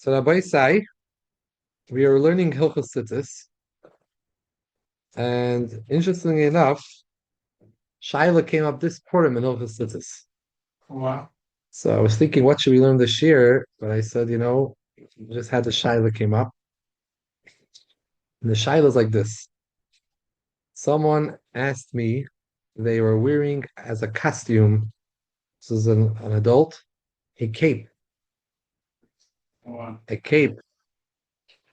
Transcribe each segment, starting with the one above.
So Rabbi Sai, we are learning Hilchos Tzitzis, and interestingly enough, Shaila came up this Purim in Hilchos Tzitzis. Wow. So I was thinking, what should we learn this year? But I said, just had the Shaila came up, and the Shaila is like this. Someone asked me, they were wearing as a costume. This is an adult, a cape, Wow. a cape.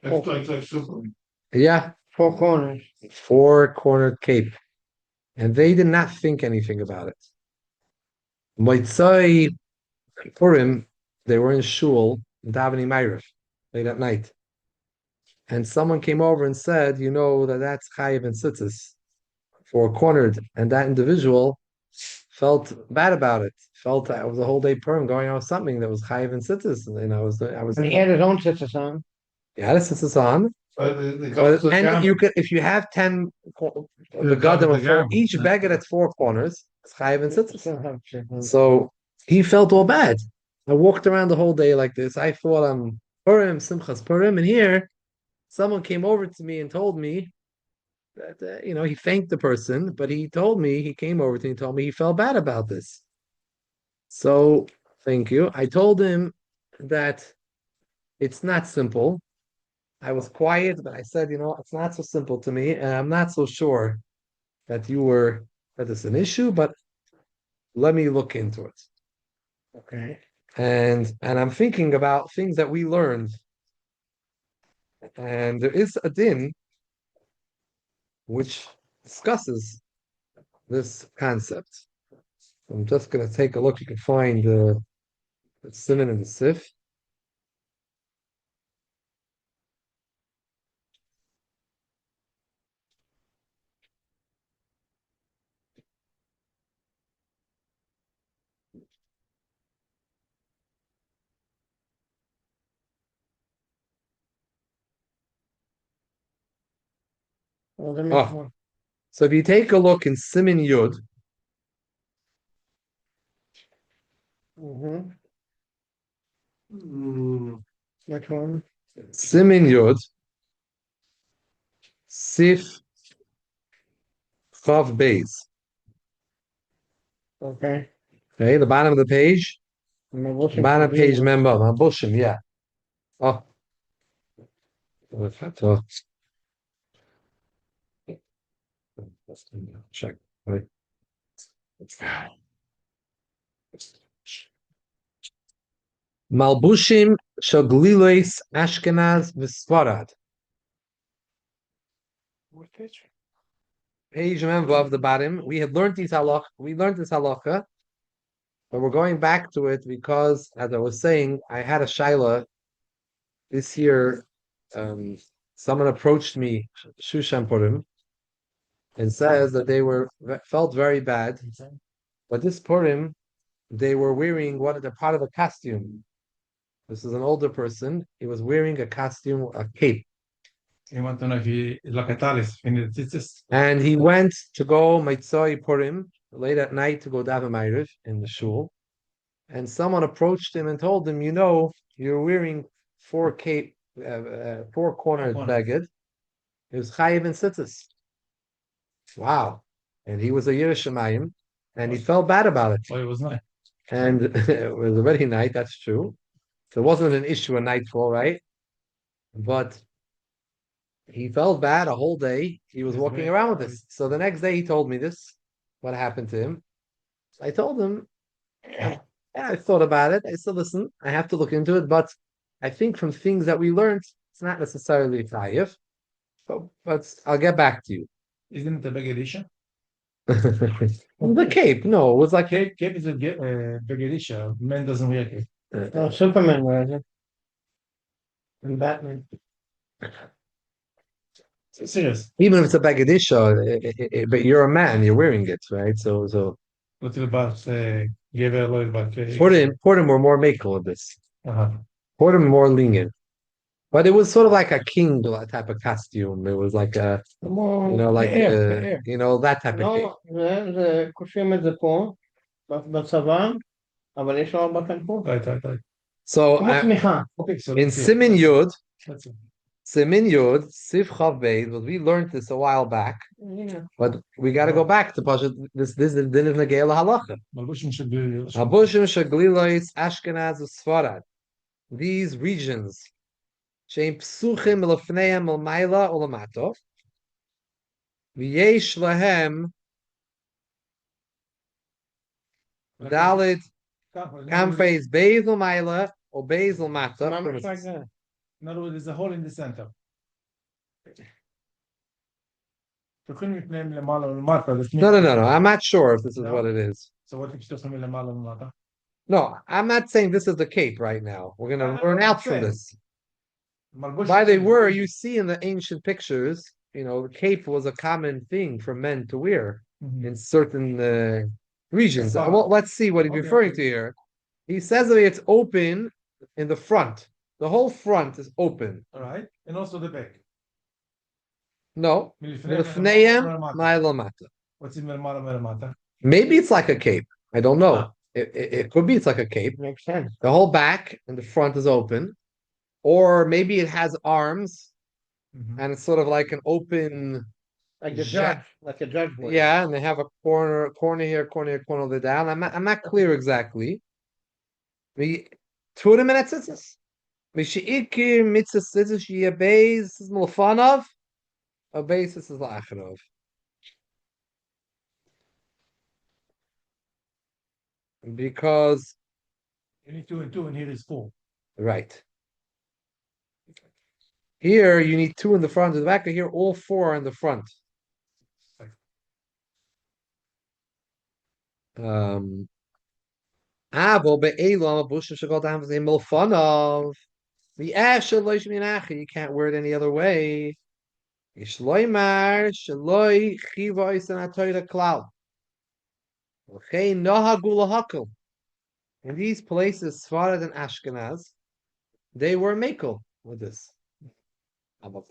That's like super. Yeah, Four corners. four-cornered cape, and they did not think anything about it. Moitzai Purim, they were in shul, davening Ma'ariv, late at night. And someone came over and said, that's Chayiv and Tzitzis, four-cornered. And that individual felt bad about it, felt that it was a whole day Purim going on with something that was Chayiv and Tzitzis. And And he had his own Tzitzis on. yeah, this is on. And you could, if you have 10 the Gadim of four, each beggar that's four corners, it's Chayiv and Tzitzis. So he felt all bad. I walked around the whole day like this. I thought I'm Purim, Simchas Purim, and here someone came over to me and told me that he thanked the person, but he came over to me and told me he felt bad about this. So thank you. I told him that it's not simple. I was quiet, but I said, it's not so simple to me, and I'm not so sure that it's an issue, but let me look into it. Okay. And I'm thinking about things that we learned. And there is a din which discusses this concept. I'm just going to take a look. You can find the Siman and the Sif. Oh, so if you take a look in Siman Yud, Which one? Siman Yud, Sif Chav Beis. Okay. Okay, the bottom of the page. Bottom of page member, Mabushim, yeah. Oh. Check. Right. Malbushim Shaglilois Ashkenaz Visfarad. What page? Page member of the bottom. We learned this halacha, but we're going back to it because, as I was saying, I had a shaila this year. Someone approached me, Shushan Purim, and says that they felt very bad. But this Purim, they were wearing they're part of a costume. This is an older person. He was wearing a costume, a cape. You want to know if he Lakatalis in the Tzitzis? And he went to go Maitzoi Purim late at night to go daven Ma'ariv in the shul. And someone approached him and told him, you're wearing four-cornered beged. It was Chayiv and Tzitzis. Wow. And he was a Yiras Shamayim, and he felt bad about it. Oh, it was nice. And it was already night, that's true. So it wasn't an issue a nightfall, right? But he felt bad a whole day. He was walking around with this. So the next day he told me this, what happened to him. So I told him, yeah, I thought about it. I said, listen, I have to look into it, but I think from things that we learned, it's not necessarily chayiv. But I'll get back to you. Isn't it a big edition? The cape, no, it was like Cape is a big edition. Man doesn't wear cape. Oh, Superman wears it. And Batman. Serious. even if it's a bagadisha, but you're a man, you're wearing it, right? So What about give a little bit? Purim were more makel of this. Uh-huh. Purim more lenient. But it was sort of like a king type of costume. It was like that type of cape. לא, זה קושרים את זה פה, בצוואר, אבל יש לו בקנפות. Right. So Okay, so in let's see. Simin Yud, Let's see. Simin Yud, Sif Chav Beis, but we learned this a while back. But we got to go back to Pashat. This is the din of Negei Halacha. Malbushim should be. Habushim Shaglilois Ashkenaz Sfarad. These regions, Shein Psuchim Lefneim Elmaila Olamato, V'yesh Lahem Dalit Kamfeis Beis Elmaila or Beis Elmata. In other words, there's a hole in the center. No. I'm not sure if this is what it is. So what if you No, I'm not saying this is the cape right now. We're going to learn out from this. By they were, you see in the ancient pictures, the cape was a common thing for men to wear in certain regions. Well, let's see what he's referring to here. He says that it's open in the front. The whole front is open. All right. And also the back. No. What's in Melamata? Maybe it's like a cape. I don't know. It could be it's like a cape. Makes sense. The whole back and the front is open. Or maybe it has arms and it's sort of like an open... Like a judge would. Yeah, and they have a corner here, corner over down. I'm not clear exactly. Two minutes Tzitzis. Mishiikir mitzvah Tzitzis sheyabeis is milfanov. A basis is la'acharov. Because you need 2 and 2, and here is 4. Right. Here you need 2 in the front and the back, and here all 4 are in the front. You can't wear it any other way. In these places, Sfarad and Ashkenaz, they were makel with this. You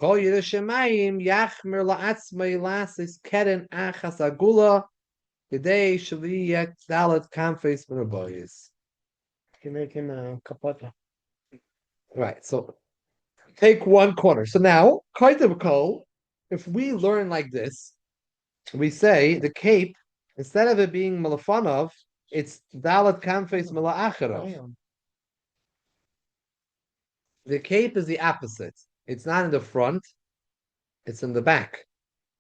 make him a kapata. Right, so take one corner. So now, if we learn like this, we say the cape, instead of it being malafanov, it's dalat kamfes mala'acharov. The cape is the opposite. It's not in the front, it's in the back.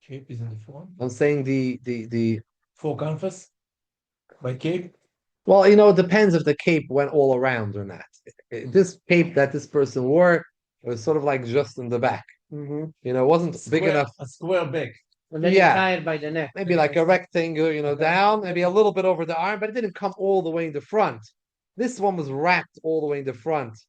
Cape is in the front? I'm saying the 4 canvas by cape? Well, it depends if the cape went all around or not. This cape that this person wore was sort of like just in the back. It wasn't big enough. A square back. And then you tie it by the neck. Maybe like a rectangle, down, maybe a little bit over the arm, but it didn't come all the way in the front. This one was wrapped all the way in the front.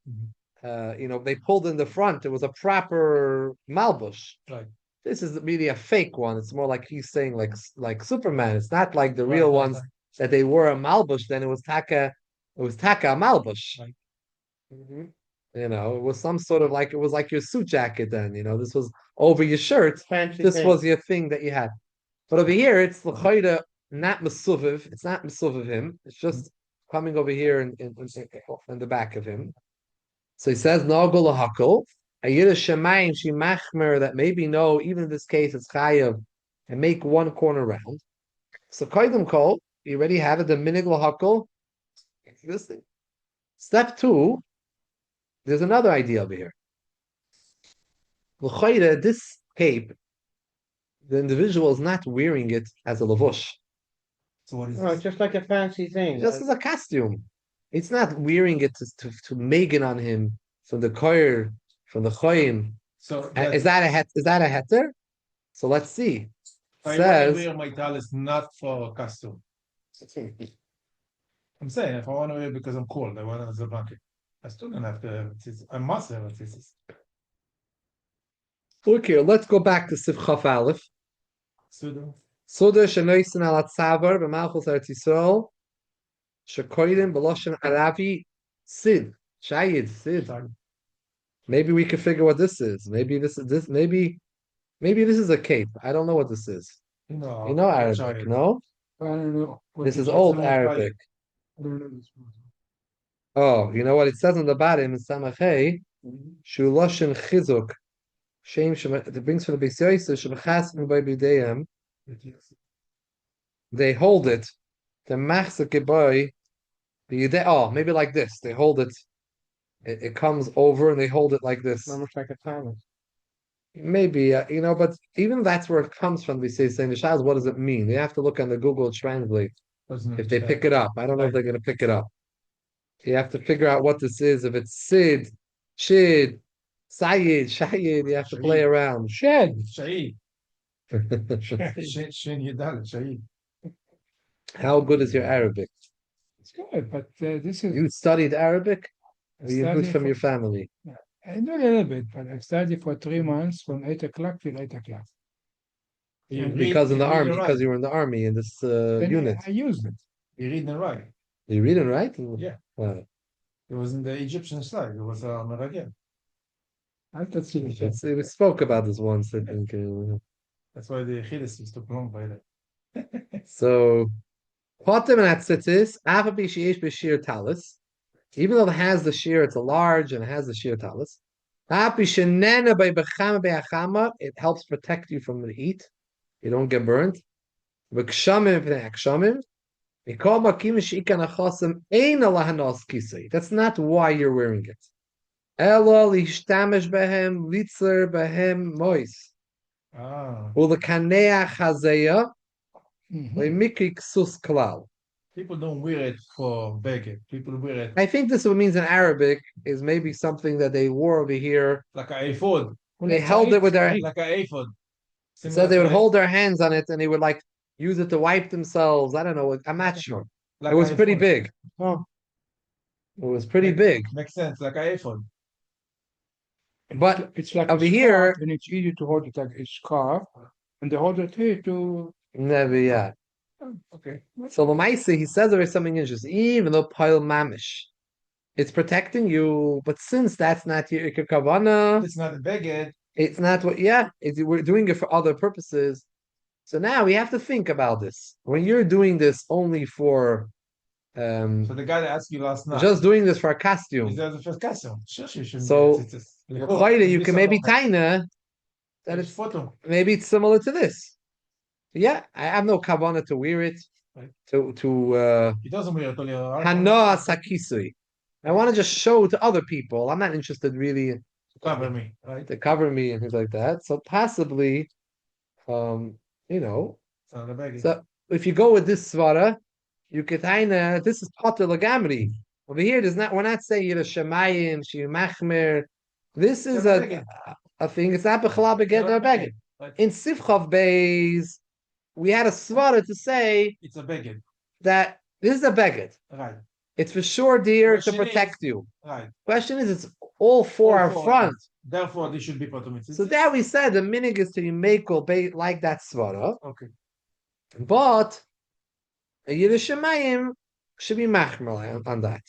They pulled in the front. It was a proper malbush. Right. This is really a fake one. It's more like he's saying like Superman. It's not like the real ones that they wore a malbush. Then it was taka malbush. Right. It was some sort of it was like your suit jacket. Then this was over your shirt. This was your thing that you had. But over here, it's l'chayda not mesuviv. It's not mesuviv him. It's just coming over here in the back of him. So he says nagul lahakol. A yiddish shemayim she machmer that maybe no, even in this case it's chayav and make one corner round. So kaidem kol, you already have it. The minig lahakol. This thing. Step 2. There's another idea over here. L'chayda, this cape, the individual is not wearing it as a lavush. So what is it's just like a fancy thing. Just as a costume. It's not wearing it to Megan on him from the koyer, from the choyim. So is that a heter? So let's see. I wear my talis not for costume. I'm saying if I want to wear it because I'm cold, I want it as a blanket. I still don't have to have Tzitzis. I must have a Tzitzis. Look here, let's go back to Sifchaf Aleph. Suda shenoisen al atzavar b'malchus Eretz Yisrael shekoydim b'loshen Arabi sid shayid sid. Maybe we can figure what this is. Maybe this is Maybe this is a cape. I don't know what this is. No, you know Arabic, no? I don't know. This is old Arabic. I don't know this one. Oh, you know what it says on the bottom in Samachay? Shuloshin chizuk. Shame it brings from the Beis Yosef shemachasmin by bidayim. They hold it. The machzake boy. Oh, maybe like this. They hold it. It comes over and they hold it like this. Almost like a timer. Maybe but even that's where it comes from. We say saying the Shaz. What does it mean? They have to look on the Google Translate if they pick it up. I don't know if they're going to pick it up. You have to figure out what this is. If it's Sid, Shid, Sayid, Shayid, you have to play around. Shed. Shahid. Shin Yidal, Shahid. How good is your Arabic? It's good, but this is. You studied Arabic? Or you good studied from for- your family? I know a little bit, but I studied for 3 months from 8 o'clock till 8 o'clock. Because in the army, because you were in the army in this Then unit. I used it. You read and write. You read and write? Yeah. Wow. It was in the Egyptian style. It was Meragel. I have to see it. We spoke about this once, I think. That's why the Chidis is too long by that. So, Potem and Tzitzis, Afabi Sheish B'Shir Talis. Even though it has the shear, it's a large and it has the shear talis. It helps protect you from the heat. You don't get burnt. That's not why you're wearing it. Mhm. People don't wear it for beggar. People wear it I think this means in Arabic is maybe something that they wore over here. like a ephod. They held it with their Like a ephod. so they would hold their hands on it and they would like use it to wipe themselves. I don't know. I'm not sure. Like It was a pretty ephod. big. Oh, It was pretty big. Makes sense, like a ephod. But it's like over a here- scarf, and it's easy to hold it like a scarf, and they hold it here to. Never, yeah. Oh, okay. So Lamaisa, he says there is something interesting. Even though Pile Mamish, it's protecting you, but since that's not your Iker Kavana, It's not a beggar. it's not what, we're doing it for other purposes. So now we have to think about this. When you're doing this only for, So the guy that asked you last night. just doing this for a Is costume, that the first custom? Sure, you shouldn't So, get Tzitzis. you can maybe taina that it's photo. maybe it's similar to this. Yeah, I have no kavana to wear it. Right. To He doesn't wear it only. Hanoa Sakisui. I want to just show to other people. I'm not interested really Cover me, right? to cover me and things like that. So possibly, It's not a beggar. so if you go with this svara, you could this is potter lagamri. Over here, we're not saying you're a shemayim, machmer. This is a thing. It's not b'chalal begeder beged. Right. In Sifchav Beis, we had a svara to say It's a beggar. that this is a beged. Right, It's for sure there to Question protect is- you. right. Question is, it's all four All are four. front. Therefore, they should be potomitzis. So that we said the minig is to make or bait like that svara, Okay. but a Yerushalayim should be machmer on that.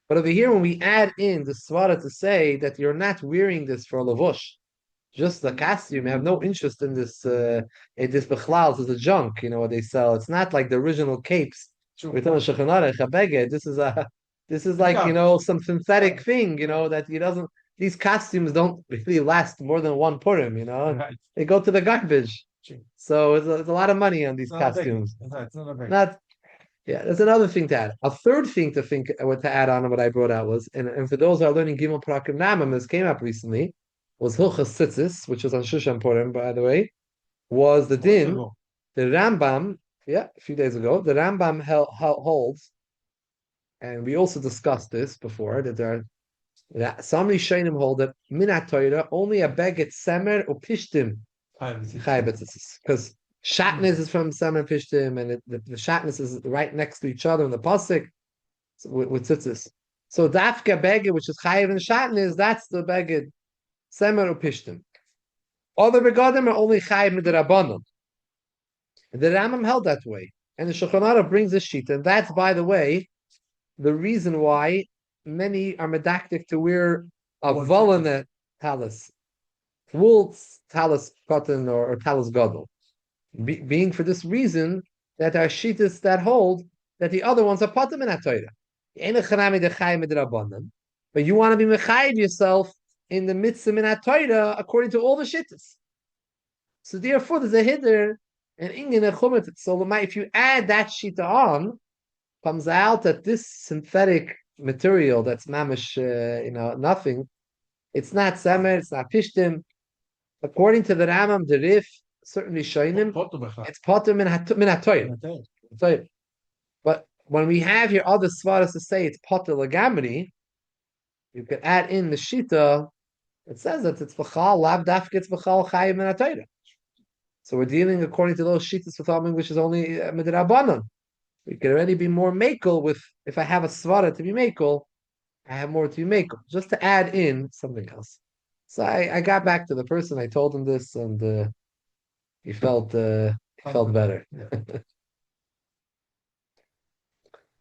But over here, when we add in the svara to say that you're not wearing this for lavush, just the costume, you have no interest in this bechlal, this is a junk, what they sell. It's not like the original capes. True. We're talking shechanarech, a beged. This is like, some synthetic thing, that he doesn't. These costumes don't really last more than one Purim, Right. They go to the garbage. True. So it's a lot of money on these It's not a beggar. costumes. Right, it's not a beggar. Not, yeah. There's another thing to add. A third thing to add on what I brought out was, and for those who are learning Gimel Prakim Namim, this came up recently, was Hilchos Tzitzis, which was on Shushan Purim, by the way, was the din. Ago. The Rambam, a few days ago, the Rambam holds, and we also discussed this before, that some Rishonim hold that Minat Torah only a beget semer or pishtim because shatnez is from semer pishtim, and the shatnez is right next to each other in the pasuk with tzitzis. So dafka beget, which is chayiv and shatnez, that's the beget semer or pishtim. Other begadim are only chayiv midrabanan. The Rambam held that way, and the Shulchan Aruch brings this sheet, and that's, by the way, the reason why many are medactic to wear a volana talis, wool talis cotton or talis gadol, being for this reason that our sheetas that hold that the other ones are patam in Torah. But you want to be mechayiv yourself in the mitzvah min Torah according to all the shittas. So therefore, there's a hiddur and inyan a chumet. So if you add that shita on, comes out that this synthetic material that's mamish, nothing. It's not semer, it's not pishtim. According to the Ramam, the Rif, certainly Shoinim, it's potter min HaTorah. But when we have here other svaras to say it's potter legamri, you can add in the shita. It says that it's b'chal lav dafke, it's b'chal chayim min HaTorah. So we're dealing according to those shitas with Aming, which is only midrabanan. We can already be more makel with, if I have a svara to be makel, I have more to be makel, just to add in something else. So I got back to the person, I told him this, and he felt better.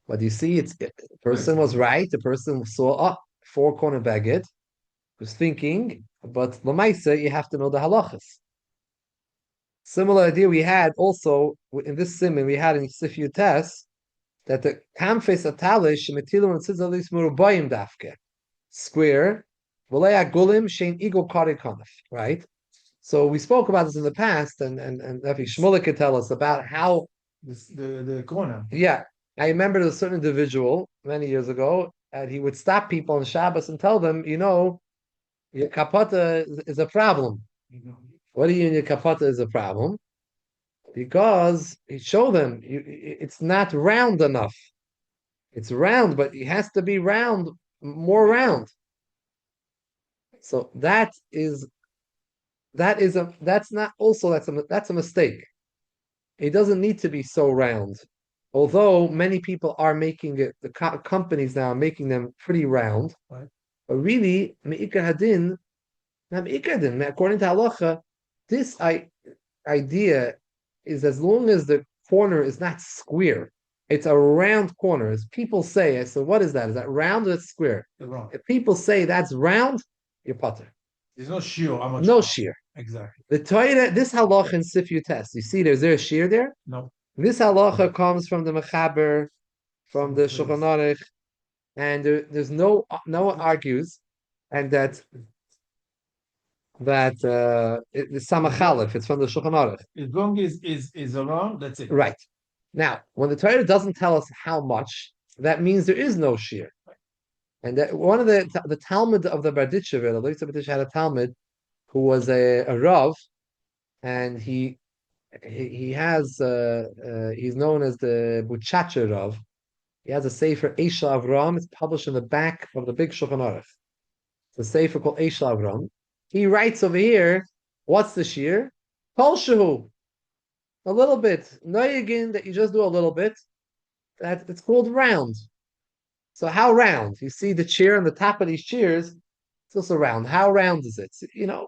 But you see, the person was right. The person saw 4-corner baguette, was thinking, but lamaisa, you have to know the halachas. Similar idea we had also in this simon we had in Sifu Tess that the kamfes atalish metilu and tzitzis murubayim dafke square v'leya gulim shein igol kari kanaf, right? So we spoke about this in the past, and Rabbi Shmulik could tell us about how the corner. Yeah, I remember a certain individual many years ago, and he would stop people on Shabbos and tell them, your kapata is a problem. What do you mean your kapata is a problem? Because he showed them it's not round enough. It's round, but it has to be round, more round. So that's a mistake. It doesn't need to be so round. Although many people are making it, the companies now are making them pretty round. Right. But really, me'ikar hadin, not me'ikar hadin, according to halacha, this idea is as long as the corner is not square, it's a round corner. As people say, so what is that? Is that round or it's square? If people say that's round, you're potter. There's no shiur. No shiur. Exactly. The Torah, this halacha in Sifu Test, you see, is there a shiur there? No. This halacha comes from the Mechaber, from the Shulchan Aruch, and there's no one argues, and that it's Samachalif, it's from the Shulchan Aruch. As long as is around, that's it. Right. Now, when the Torah doesn't tell us how much, that means there is no shiur. And that one of the Talmud of the Berditchever, the Loitza Berditchever had a Talmud who was a Rav, and he has he's known as the Buchacher Rav. He has a sefer Eisha Avram. It's published in the back of the big Shulchan Aruch. It's a sefer called Eisha Avram. He writes over here, what's the shiur? Kol shehu, a little bit. Noyagin, that you just do a little bit. That it's called round. So how round? You see the chair on the top of these chairs. It's also round. How round is it?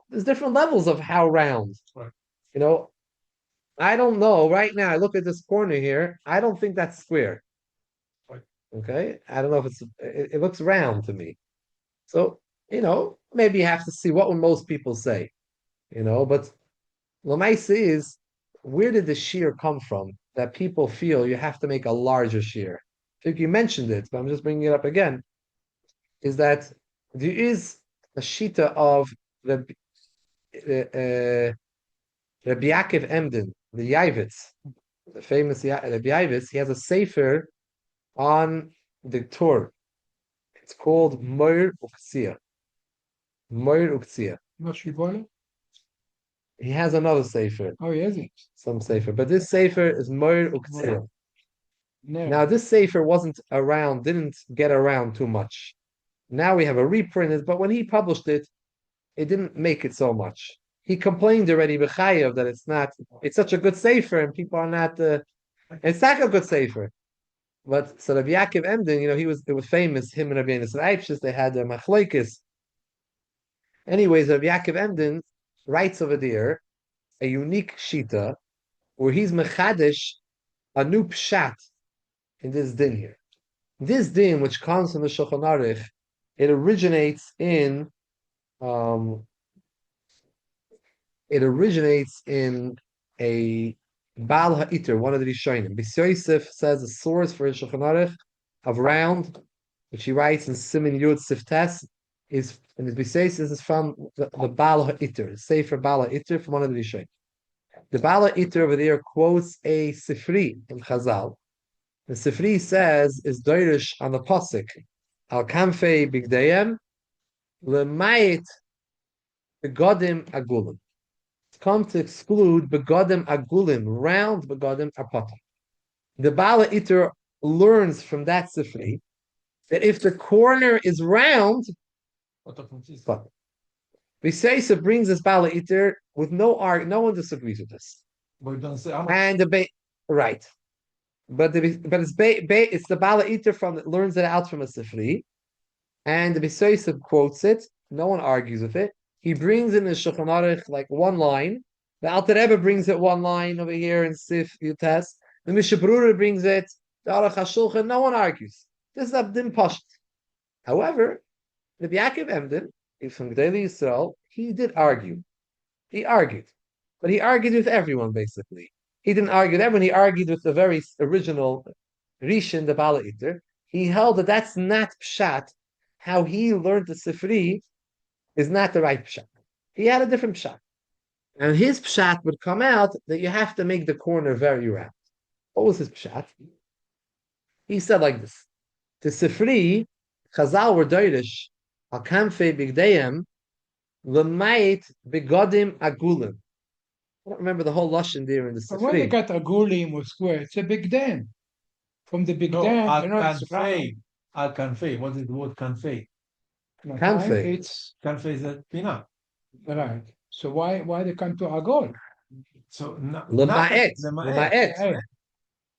There's different levels of how round. Right. I don't know. Right now, I look at this corner here. I don't think that's square. Right. Okay? I don't know if it looks round to me. So, maybe you have to see what would most people say. But Lamaisa is, where did the shiur come from that people feel you have to make a larger shiur? I think you mentioned it, but I'm just bringing it up again. Is that there is a shita of the Rabbi Yaakov Emden, the Yavitz, the famous Rabbi Yavitz. He has a sefer on the Torah. It's called Moir Uktzia. Moir Uktzia. He has another sefer. Oh, yes, it. Some sefer, but this sefer is Moir Uktzia. No. Now this sefer didn't get around too much. Now we have a reprint, but when he published it, it didn't make it so much. He complained already b'chayav that it's such a good sefer and people are not. It's not a good sefer. But so Rabbi Yaakov Emden, it was famous. Him and Rabbi Yonasan Eibshis, they had a machlokes. Anyways, Rabbi Yaakov Emden writes over there a unique shita where he's mechadish a new pshat in this din here. This din, which comes from the Shulchan Aruch, it originates in a Baal Ha'iter, one of the Rishonim. B'Yosef says the source for Shulchan Aruch of round which he writes in Simin Yud Siftes, is and the Biseis is from the Baal HaItter, Sefer Baal HaItter from one of the Rishonim. The Baal HaItter over there quotes a Sifri in Chazal. The Sifri says is Doirish on the Pasuk, Al Kamfei Bigdayim, Lemayit Begodim Agulim. It's come to exclude Begodim Agulim, round Begodim Apata. The Baal HaItter learns from that Sifri that if the corner is round, Viseisa brings this Baal HaItter with no argument. No one disagrees with this. And the right, but it's the Baal HaItter from that learns it out from a Sifri, and the Viseisa quotes it. No one argues with it. He brings in the Shulchan Aruch like one line. The Alter Rebbe brings it one line over here in Sif Yutes. The Mishnah Berurah brings it. The Aruch HaShulchan. No one argues. This is Abdin Pasht. However, the Yaakov Emden, from Gedolei Yisrael, he did argue. He argued. But he argued with everyone, basically. He didn't argue with everyone. He argued with the very original Rishon, the Baal HaItter. He held that that's not Pshat. How he learned the Sifri is not the right Pshat. He had a different Pshat. And his Pshat would come out that you have to make the corner very round. What was his Pshat? He said like this. The Sifri, Chazal were Doirish, Al Kamfei Bigdayim, Lemayit Begodim Agulim. I don't remember the whole Lashon there in the But when they Sifri. got Agulim or square, it's a big dam. From the big dam, Al Kanfei. What is the word Kanfei? Kanfei. It's Kanfei is a pina. right. So why they come to Agol? So Lemayit.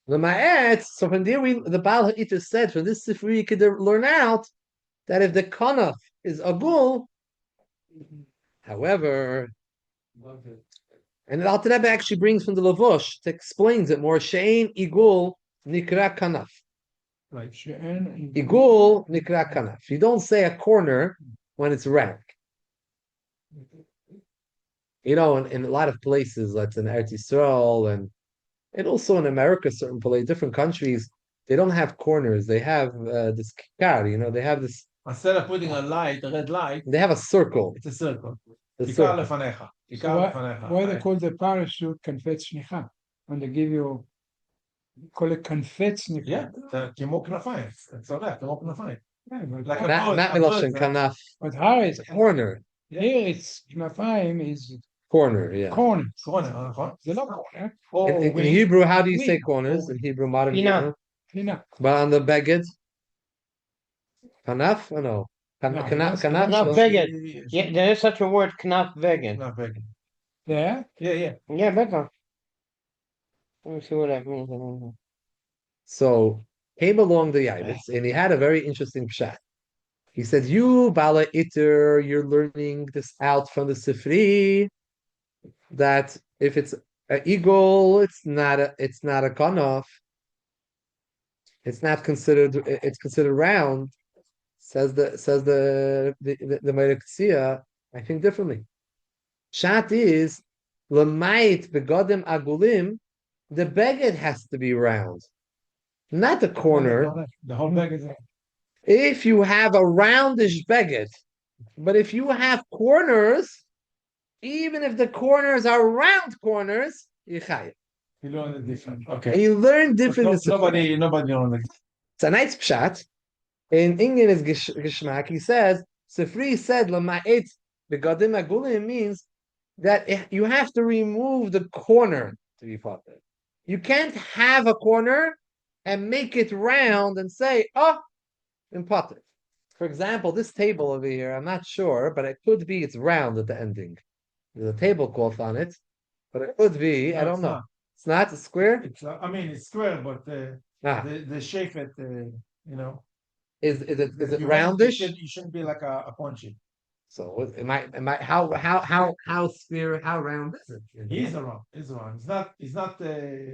Lemayit. So from there, the Baal HaItter said, from this Sifri, you could learn out that if the Kanaf is Agul, however, and the Alter Rebbe actually brings from the Lavush to explains it more. She'ein Igul Nikra Kanaf. Right. Igul Nikra Kanaf. You don't say a corner when it's round. You know, in a lot of places, like in Eretz Yisrael and also in America, certain places, different countries, they don't have corners. They have this kikar, you know, they have this. Instead of putting a red light, they have a circle. It's a circle. So why they call the parachute Kanfet Shnicha? When they give you, call it Kanfet Shnicha. Yeah, כמו כנפיים. צודק, כמו כנפיים. Not Miloshin Kanaf. But how is It's a corner. Here it's Knafayim is Corner, yeah. corner. נכון. It's not corner. In Hebrew, how do you say corners? In Hebrew, modern Hebrew? Pina. But on the beged? Kanaf or no? Kanaf? Knaf Vegan. Yeah, there is such a word, Knaf Vegan. Not vegan. Yeah? Yeah. Yeah, better. Let me see what that means. So, came along the Yavitz, and he had a very interesting pshat. He said, you, Bala Iter, you're learning this out from the Sifri, that if it's an eagle, it's not a kanaf. It's not considered, it's considered round. Says the Meiriksia, I think differently. Pshat is, Lamait begodim agulim, the beged has to be round. Not the corner. The whole bag is. If you have a roundish beged, but if you have corners, even if the corners are round corners, you chayiv. You learn it different. And Okay. you learn different. Nobody on it. It's a nice pshat. In English Gishmak, he says, Sifri said, Lama'it begadim agulim means that you have to remove the corner to be potter. You can't have a corner and make it round and say, oh, in potter. For example, this table over here, I'm not sure, but it could be it's round at the ending. There's a tablecloth on it, but it could be, I don't know. It's not a square? It's square, but the shape Is it you roundish? You shouldn't be like a punchy. So how square, how round is it? He's around. It's not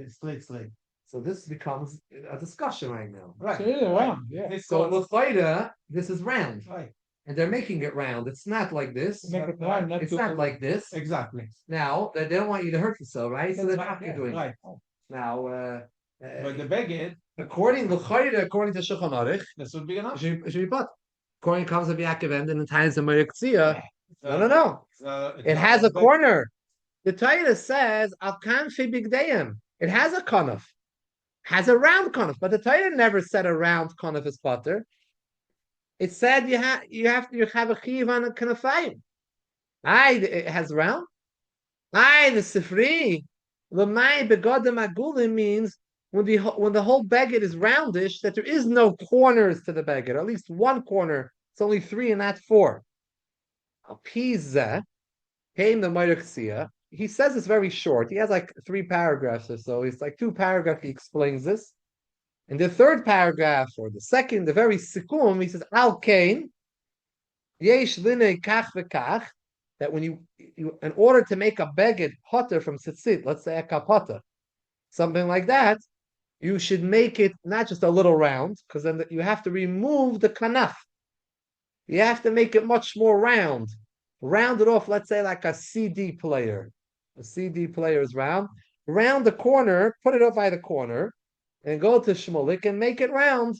straight. So this becomes a discussion right now. Right. So it's round, yeah. So L'chayda, this is round. Right. And they're making it round. It's not like this. Make it round, It's not like this. Exactly. Now, they don't want you to hurt yourself, right? So they're not doing it. Right. Now, But the beged According to Shulchan Aruch, This would be enough. it should be put. According to Kavza B'Yaakov and the times of Moritzia, no. It has a corner. The Torah says Al-Kanfi Bigdayim. It has a kanaf. Has a round kanaf, but the Torah never said a round kanaf is potter. It said you have a chiv on a kanafayim. It has round. The sifri. L'may begodim agulim means when the whole beged is roundish, that there is no corners to the beged, or at least one corner. It's only 3 and not 4. Pizah came the Mordechai. He says it's very short. He has like 3 paragraphs or so. It's like 2 paragraphs. He explains this. In the 3rd paragraph, or the 2nd, the very sikum, he says Al Kain Yesh Line Kach V'Kach. That when you in order to make a beged potter from tzitzit, let's say a kapata, something like that, you should make it not just a little round, because then you have to remove the kanaf. You have to make it much more round. Round it off, let's say like a CD player. A CD player is round. Round the corner, put it up by the corner, and go to Shmulik and make it round.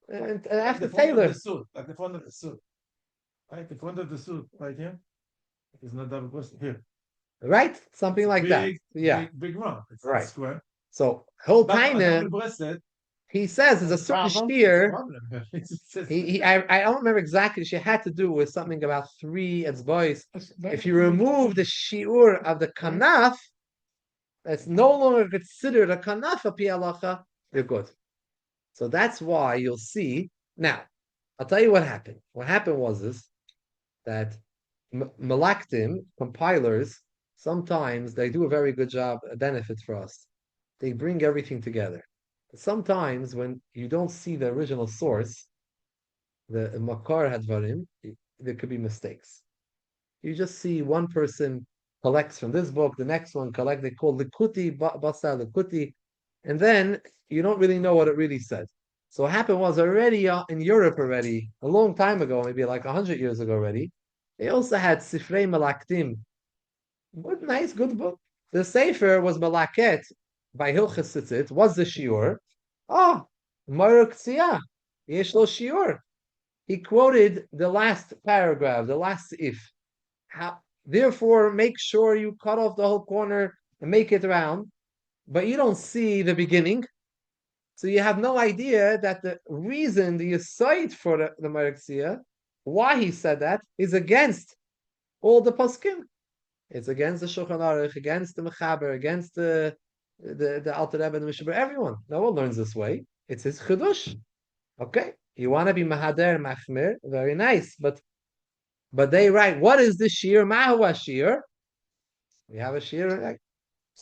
And after Taylor. Like the front of the suit. Right? The front of the suit, right here. It's not double question here. Right? Something like that. Yeah. Big round. It's right. Square. So whole taina, he says there's a certain shiur. I don't remember exactly. She had to do with something about 3 etzbois. If you remove the shiur of the kanaf, it's no longer considered a kanaf of halacha. You're good. So that's why you'll see. Now, I'll tell you what happened. What happened was this, that Malaktim, compilers, sometimes they do a very good job, a benefit for us. They bring everything together. Sometimes when you don't see the original source, the Makar Hadvarim, there could be mistakes. You just see one person collects from this book, the next one collects, they call Likuti, Basar Likuti, and then you don't really know what it really said. So what happened was already in Europe already, a long time ago, maybe like 100 years ago already, they also had Sifrei Malaktim. What nice, good book. The Sefer was Malaket by Hilchos Tzitzis, was the Shiur. Maruk Tziyah, Yesh Lo Shiur. He quoted the last paragraph, the last if. Therefore, make sure you cut off the whole corner and make it round, but you don't see the beginning. So you have no idea that the reason, the aside for the Maruk Tziyah, why he said that, is against all the poskim. It's against the Shulchan Aruch, against the Mechaber, against the Alter Rebbe, the Mishabur, everyone. No one learns this way. It's his chidush. Okay, you want to be Mahader Machmir, very nice, but they write, what is the Shiur? Mahu Shiur? We have a Shiur, right?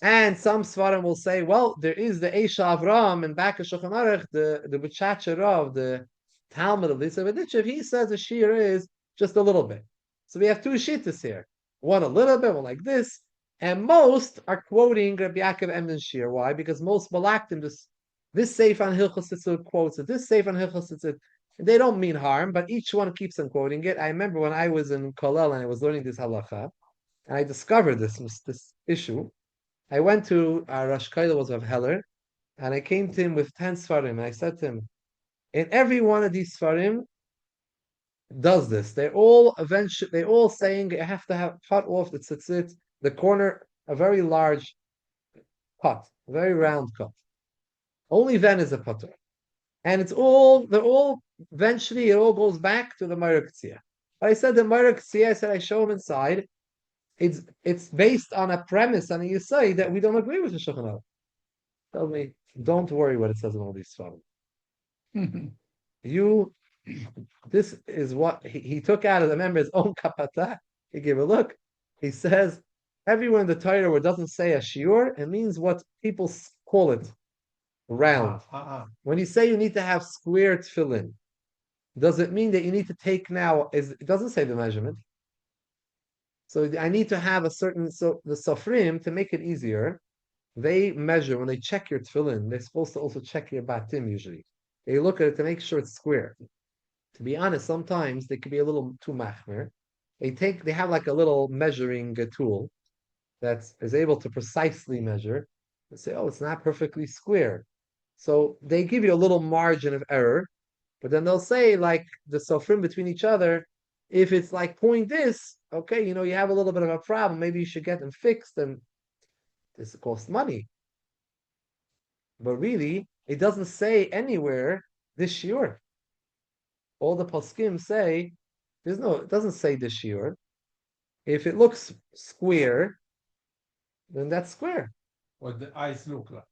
And some Svarim will say, well, there is the Eisha Avram and back of Shulchan Aruch, the B'chacher of the Talmud of Lisa B'ditchev, he says the Shiur is just a little bit. So we have 2 shittas here. One a little bit, one like this. And most are quoting Rabbi Yaakov Emden Shiur. Why? Because most Malaktim, this Sefer on Hilchos Tzitzis quotes it, this Sefer on Hilchos Tzitzis. They don't mean harm, but each one keeps on quoting it. I remember when I was in Kollel and I was learning this halacha, and I discovered this issue. I went to Rosh Kollel was of Heller, and I came to him with 10 Sfarim, and I said to him, in every one of these Sfarim does this. They're all saying you have to cut off the tzitzit, the corner, a very large cut, a very round cut. Only then is a patur. And eventually it all goes back to the Maruk Tziyah. But I said the Maruk Tziyah, I said I show him inside. It's based on a premise, on a yisai that we don't agree with the Shulchan Aruch. Tell me, don't worry what it says in all these Sfarim. This is what he took out of the member's own kapata. He gave a look. He says, everywhere in the Torah where it doesn't say a shiur, it means what people call it, round. When you say you need to have square tefillin, does it mean that you need to take now, it doesn't say the measurement. So I need to have the sofrim, to make it easier, they measure, when they check your tefillin, they're supposed to also check your batim usually. They look at it to make sure it's square. To be honest, sometimes they could be a little too machmer. They have like a little measuring tool that is able to precisely measure. They say, oh, it's not perfectly square. So they give you a little margin of error, but then they'll say like the sofrim between each other, if it's like point this, okay, you have a little bit of a problem, maybe you should get them fixed, and this costs money. But really, it doesn't say anywhere this shiur. All the poskim say, it doesn't say this shiur. If it looks square, then that's square. What the eyes look like.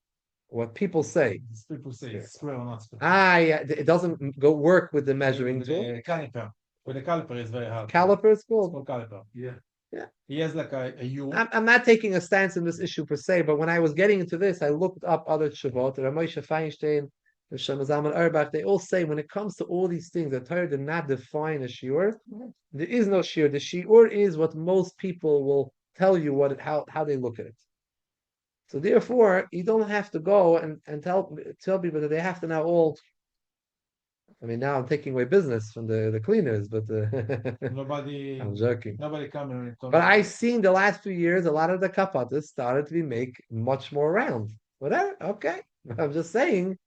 What people say. People say it's square or not square. Yeah, it doesn't go work with the measuring tool. The caliper. With the caliper is very hard. Caliper is called called? Caliper. Yeah. Yeah. He has like a U. I'm not taking a stance in this issue per se, but when I was getting into this, I looked up other Shavot, Ramosha Feinstein, the Shemazam Erbach. They all say when it comes to all these things, the Torah did not define a shiur. There is no shiur. The shiur is what most people will tell you how they look at it. So therefore, you don't have to go and tell people that they have to now all. I mean, now I'm taking away business from the cleaners, but nobody. I'm joking. Nobody coming. But I've seen the last few years, a lot of the kapatas started to be make much more round. Whatever, okay. I'm just saying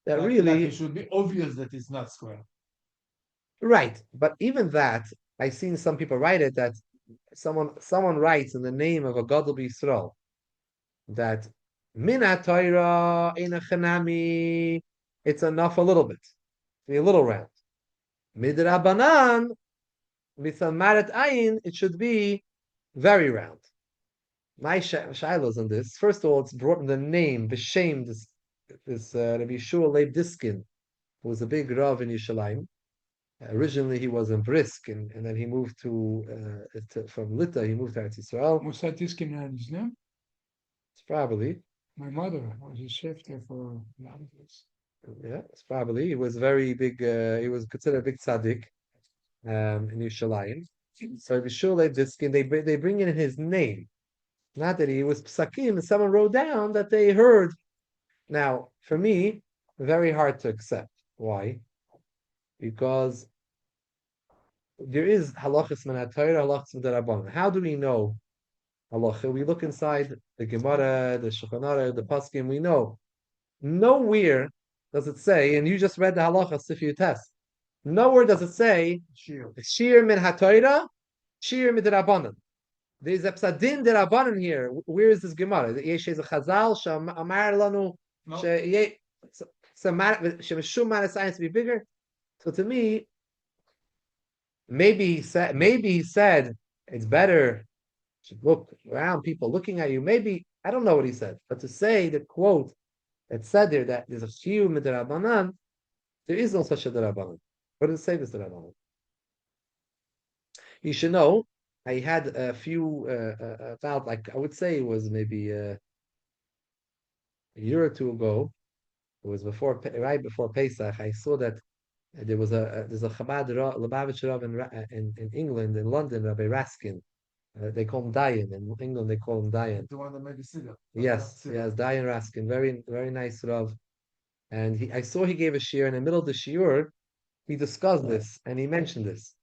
that really it should be obvious that it's not square. Right, but even that, I've seen some people write it that someone writes in the name of a Gadol B'Yisrael that Mina Torah in a Chanami, it's enough a little bit, to be a little round. Midrabanan, Maret Ayin, it should be very round. My shilos on this, first of all, it's brought in the name, B'Shem, this Rabbi Shua Leib Diskin, who was a big Rav in Yerushalayim. Originally, he was in Brisk, and then he moved from Lita, he moved to Eretz Yisrael. Was that Diskin and his name? It's probably. My mother was a chef there for a lot of years. Yeah, it's probably. He was very big, he was considered a big tzaddik in Yerushalayim. So Bishulei Diskin, they bring in his name. Not that he was psakim, and someone wrote down that they heard. Now, for me, very hard to accept. Why? Because there is halachas min haTorah, halachas min Rabbanan. How do we know halacha? We look inside the Gemara, the Shulchan Aruch, the Paskim. We know nowhere does it say, and you just read the halachas if you test. Nowhere does it say Shiur min haTorah, Shiur min Rabbanan. There's a psadin derabanan here. Where is this Gemara? Yesh a Chazal she'amar lanu she'meshum man science to be bigger. So to me, maybe he said it's better to look around, people looking at you. Maybe I don't know what he said, but to say the quote that said there that there's a shiur midrabanan, there is no such a derabanan. What does it say this derabanan? You should know. I had a few about, like I would say it was maybe a year or two ago. It was right before Pesach. I saw that there's a Chabad Lubavitch Rav in England, in London, Rabbi Raskin. They call him Dayan. In England, they call him Dayan. The one that made the siddur. Yes, Dayan Raskin, very very nice Rav. And I saw he gave a shiur, in the middle of the shiur, he discussed this and he mentioned this.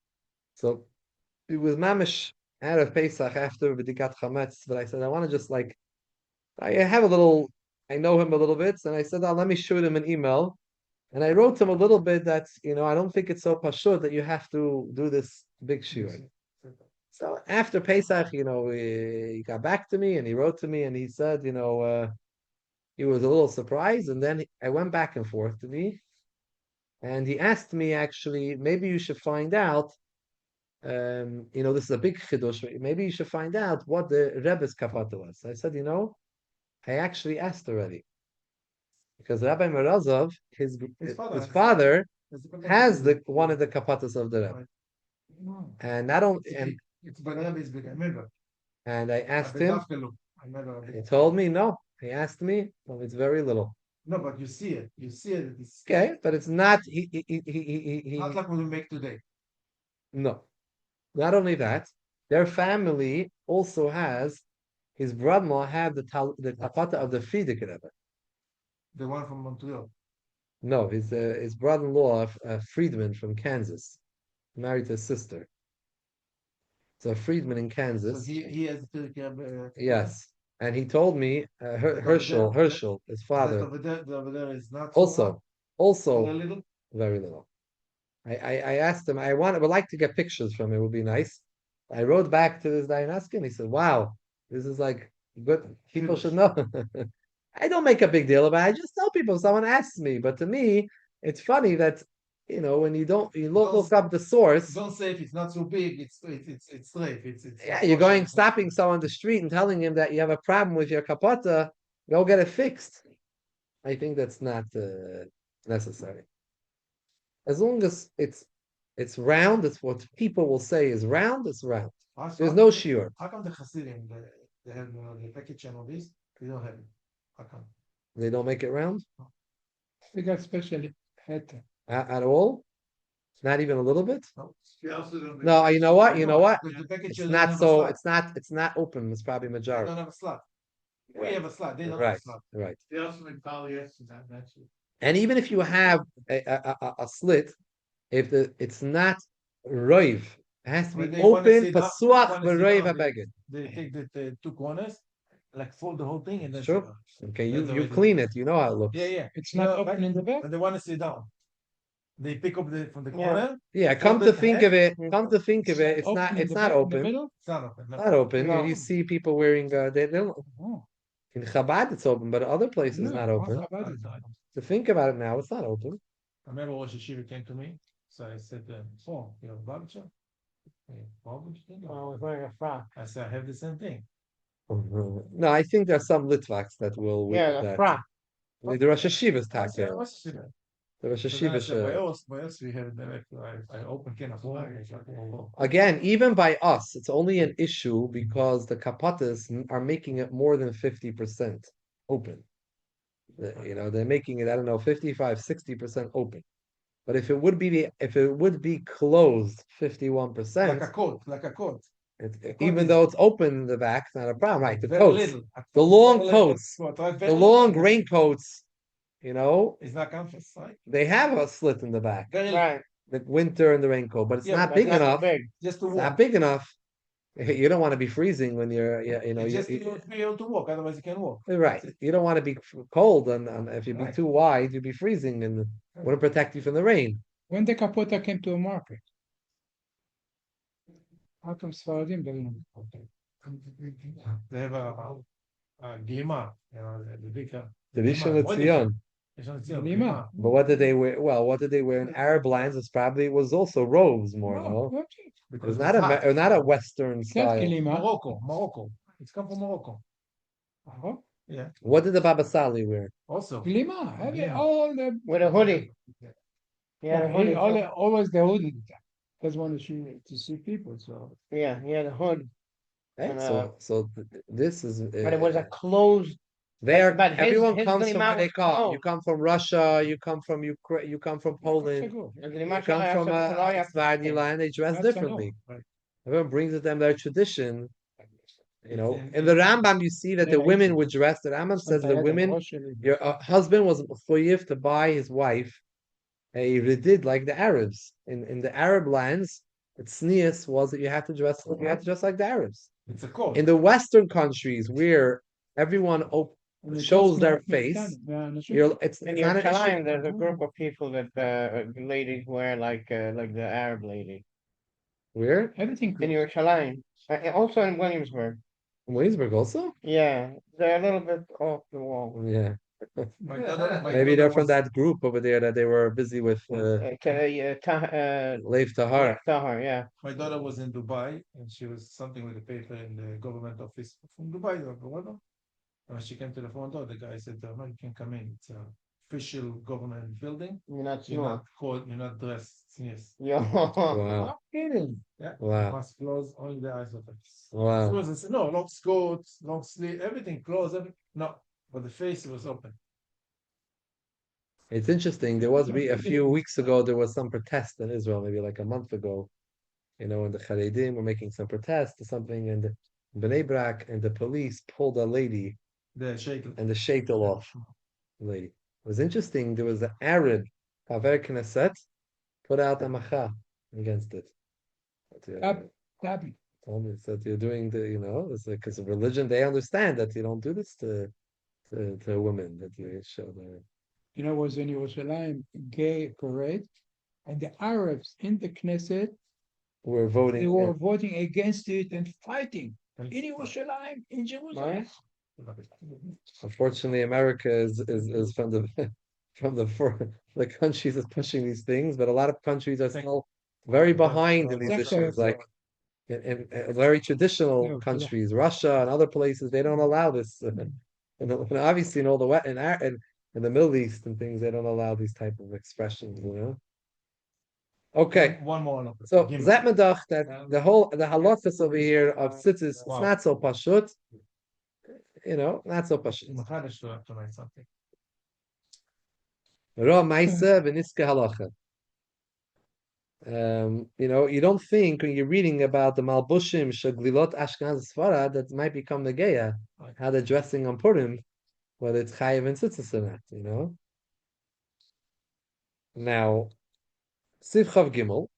So it was mamish out of Pesach after B'dikat Chametz, but I said I want to just I know him a little bit, and I said let me shoot him an email, and I wrote him a little bit that I don't think it's so pashut that you have to do this big shiur. So after Pesach, he got back to me and he wrote to me and he said, he was a little surprised, and then I went back and forth to me, and he asked me actually maybe you should find out. This is a big chidush. Maybe you should find out what the Rebbe's kapata was. I said, I actually asked already, because Rabbi Merazov, his father has one of the kapatas of the Rebbe, and not only it's Rebbe's big. I remember. And I asked him. He told me no. He asked me. Well, it's very little. No, but you see it. You see it. It's okay, but it's not. He not like what we make today. No. Not only that, their family also has, his brother-in-law had the tapata of the Frierdiker Rebbe. The one from Montreal. No, his brother-in-law, Friedman from Kansas, married to his sister. So Friedman in Kansas. So he has the Frierdiker Rebbe. Yes, And he told me, Herschel, his father, Over there is not also little. very little. I asked him, would like to get pictures from it. It would be nice. I wrote back to this guy and asked him. He said, "Wow, this is like good. People should know." I don't make a big deal about it. I just tell people if someone asks me. But to me, it's funny that when you look up the source. Don't say if it's not so big. It's safe. It's yeah. You're stopping someone on the street and telling him that you have a problem with your kapata. Go get it fixed. I think that's not necessary. As long as it's round, it's what people will say is round, it's round. There's no shiur. How come the Hasidim, they have the package and all this? They don't have it. How come? They don't make it round? They got specially head. At all? Not even a little bit? No, you know what? It's not open. It's probably They majority. don't have a slot. We have a slot. They don't have Right, a slot. right. They also make polyester. That's it. And even if you have a slit, if it's not roiv, it has to When be they wanna open, sit down- pasuach wanna sit v'roiv down, habeged. They take the two corners, like fold the whole thing, and then Sure. sit down. Okay, That's the you way they clean do it. You know how it looks. Yeah. It's not open in the back. And they want to sit down. They pick up from the Yeah. corner. Yeah, come to think of it, it's not in the not back, in the open. middle. It's not open. No. Not open. No. You see people wearing they don't Oh, in Chabad it's open, but other places no, not open. Chabad is I To think about it now, it's not open. remember Rosh Hashiva came to me, so I said, "Oh, you have a barbecue?" What would you think? I was wearing a frock. I said, "I have the same thing." No, I think there's some Litvaks that will Yeah, the frock. the Rosh Hashiva's I said, tacker. "Rosh Hashiva." The Rosh So then I said, Hashiva. why else we have it direct? I open can of wine. Again, even by us, it's only an issue because the kapatas are making it more than 50% open. They're making it, I don't know, 55, 60% open. But if it would be closed 51%, Like a coat. even though it's open in the back, it's not a problem, right? The Very coats, little. the long Very coats, little. the long raincoats, It's not comfort, right? they have a slit in the back, Very Right. the winter and the raincoat, but it's Yeah, not but big That's enough. big. just to It's walk. not big enough. You don't want to be freezing when you're, Just to be able to walk, otherwise you can walk. right. You don't want to be cold, and if you be Right. too wide, you'd be freezing, and wouldn't protect you from the rain. when the kapota came to a market. How come Sfaradim don't know? They have a gima, the big. The Rishon LeZion. Lima. But what did they wear? Well, what did they wear in Arab lands? It was also robes more, Oh, no? okay. It was not a Western style. Lima. Morocco. It's come from Morocco. Oh, Yeah. What did the Baba Sali wear? Also. Lima. Lima. All the With a hoodie. Yeah, the hoodie. always the hoodie. Doesn't want to see people. So Yeah, the hood. Hey, And, this is. But it was a closed. There, but his- everyone his comes from Lima where they was come. You closed. come from Russia. You come from Ukraine. You come from Poland. You come from a Sephardi land. They dress differently. Everyone brings with them their tradition. In the Rambam, you see that the women would dress. The Rambam says the women, your husband was chayiv to buy his wife a redid like the Arabs. In the Arab lands, the tznius was that you had to dress like the Arabs. It's a code. In the Western countries where everyone shows their face, it's In not an Yerushalayim, issue. there's a group of people that ladies wear like the Arab lady. Where? everything. In Yerushalayim. Also in Williamsburg. Williamsburg also? Yeah, they're a little bit off the wall. Yeah. My Maybe daughter they're from was- that group over there that they were busy with Leif Tahar. Tahar, yeah. My daughter was in Dubai and she was something with the paper in the government office from Dubai or whatever. And when she came to the front door, the guy said, "No, you can come in. It's an official government building. You're not You're sure. not called, you're not dressed." Yes. Yo. Wow. Yeah. Wow. You must close only the eyes of it. Wow. No, long coats, long sleeve, everything closed. No, but the face was open. It's interesting. There was a few weeks ago, there was some protest in Israel, maybe like a month ago. And the Haredim were making some protest or something, and Bnei Brak and the police pulled a lady The shake. and the shaitel off. Lady. It was interesting. There was an Arab Haver Knesset put out a macha against it. Tabi. Told me that you're doing it's because of religion. They understand that you don't do this to women. That you show the. Was in Yerushalayim gay parade, and the Arabs in the Knesset We're voting. They were voting against it and fighting in Yerushalayim, in Jerusalem. Unfortunately, America is from the countries that's pushing these things, but a lot of countries are still very behind in these issues. Like in very traditional countries, Russia and other places, they don't allow this. And obviously, in all the in the Middle East and things, they don't allow these type of expressions. Okay. One more. So Zetmedach, that the halachas over here of tzitzis, it's not so pashut. Not so pashut. Ra Maisa v'niske halacha. You don't think when you're reading about the Malbushim Shaglilot Ashkenaz Sfarad that might become the Geya, how they're dressing on Purim, whether it's Chayiv and Tzitzis or not, Now, Siv Chav Gimel,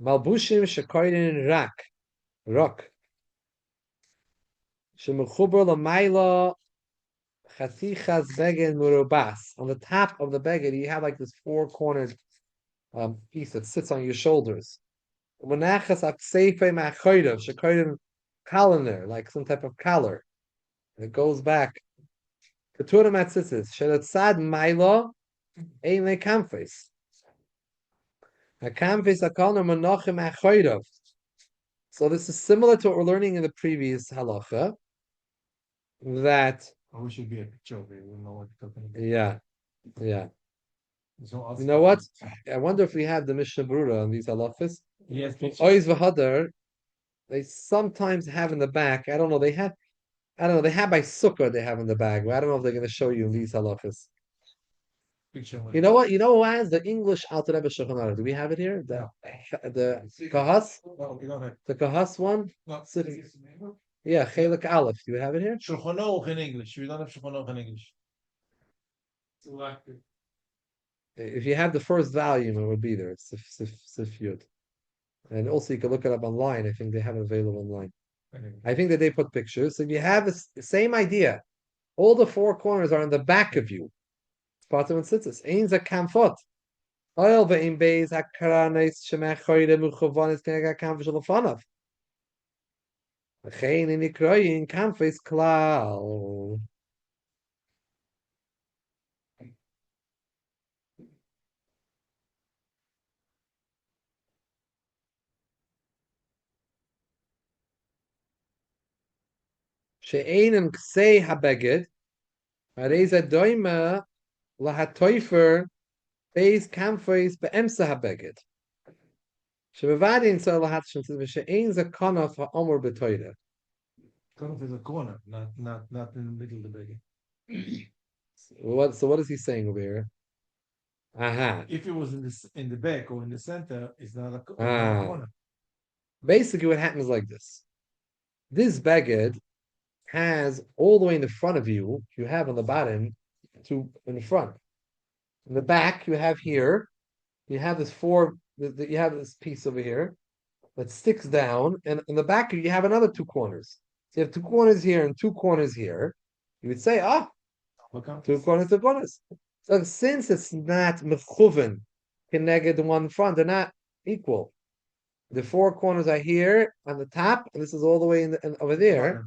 Malbushim Shekoidin Rak, Shemechuber Lamaila Chasichas Beged Murubas. On the top of the beged, you have like this four-cornered piece that sits on your shoulders. Menachas Akseife Machoidav, Shekoidin collar, like some type of collar. It goes back. Ketura Matzitzis, Shelatzad Maila, Ein Le Kamfes. So this is similar to what we're learning in the previous halacha. That we should be a picture of it. We know what you're talking about. Yeah. You know what? I wonder if we have the Mishnah Brura on these halachas. Yes. Oiz v'hadar, they sometimes have in the back. I don't know. They have by sukkah. They have in the bag. But I don't know if they're going to show you in these halachas. You know what? You know who has the English Alter Rebbe Shulchan Aruch? Do we have it here? The Kahas? No, we don't have. The Kahas one? No. Yeah, Chelik Aleph. Do we have it here? Shulchan Aruch in English. We don't have Shulchan Aruch in English. If you have the first volume, it would be there. Sif Yud. And also you can look it up online. I think they have it available online. I think that they put pictures. So if you have the same idea, all the four corners are in the back of you. Pater and Tzitzis. Ein ze kamfot. Oil ve'im beis hakranes shemech choyde muchavanis kenega kamf shalafanav. V'chein in ikroyin kamfes klal. She'einen ksei habeged. Hareza doima lahatoifer beis kamfes be'emsa habeged. Shebevadin so lahatshim says she'ein ze konof ha'omor betoida. Konof is a corner, not in the middle of the beged. So what is he saying over here? Aha. If it was in the back or in the center, it's not a corner. Basically, what happens like this: this beged has all the way in the front of you. You have on the bottom, in the front. In the back, you have here. You have this you have this piece over here that sticks down, and in the back you have another two corners. So you have two corners here and two corners here. You would say, two corners. So since it's not mechuven connected one front, they're not equal. The four corners are here on the top, and this is all the way over there.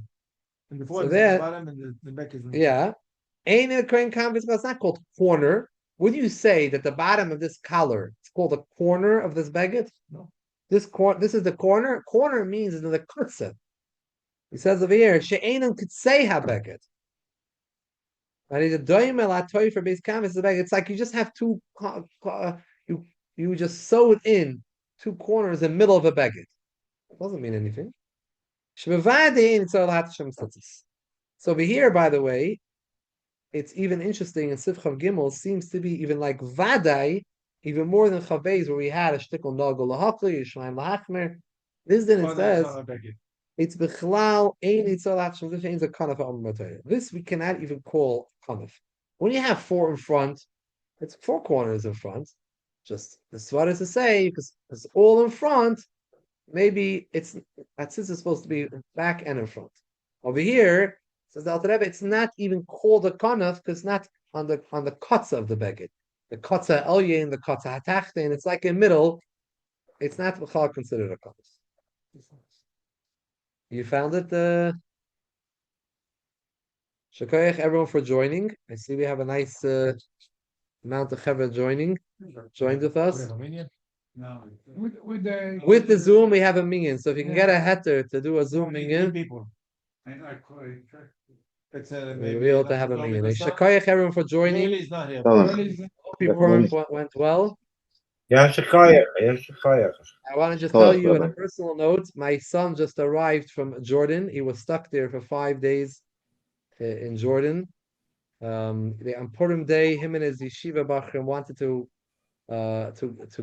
And the bottom, and the back is. Ain't it a crane canvas? It's not called corner. Would you say that the bottom of this collar it's called a corner of this baguette? No. This is the corner. Corner means in the kutza. He says over here, she'enim kutzei ha-baguette. And he's a doimel atoy for base canvas. It's like you just have two. You just sew it in two corners in the middle of a baguette. It doesn't mean anything. So over here, by the way, it's even interesting. In Sifchav Gimel seems to be even like Vadai, even more than Chavez, where we had a shtickle nagel lahakli, Yishmaim lahachmer. This then it says it's bechlal ein itzalat shem ain't a kanaf al. This we cannot even call kanaf. When you have four in front, it's four corners in front. Just the swat is to say because it's all in front. maybe it's that Tzitzis is supposed to be back and in front. Over here, says the Alter Rebbe, it's not even called a kanaf because it's not on the kotza of the beged. The kotza elye and the kotza hatachte, and it's like in middle. It's not considered a kanaf. You found it, Shakayach, everyone for joining. I see we have a nice amount of chevra joined with us. With the Zoom, we have a minyan. So if you can get a heter to do a Zoom minyan, we'll be able to have a minyan. Shakayach, everyone for joining. Hope your work went well. I want to just tell you on a personal note, my son just arrived from Jordan. He was stuck there for 5 days in Jordan. On Purim Day, him and his yeshiva bachrim wanted to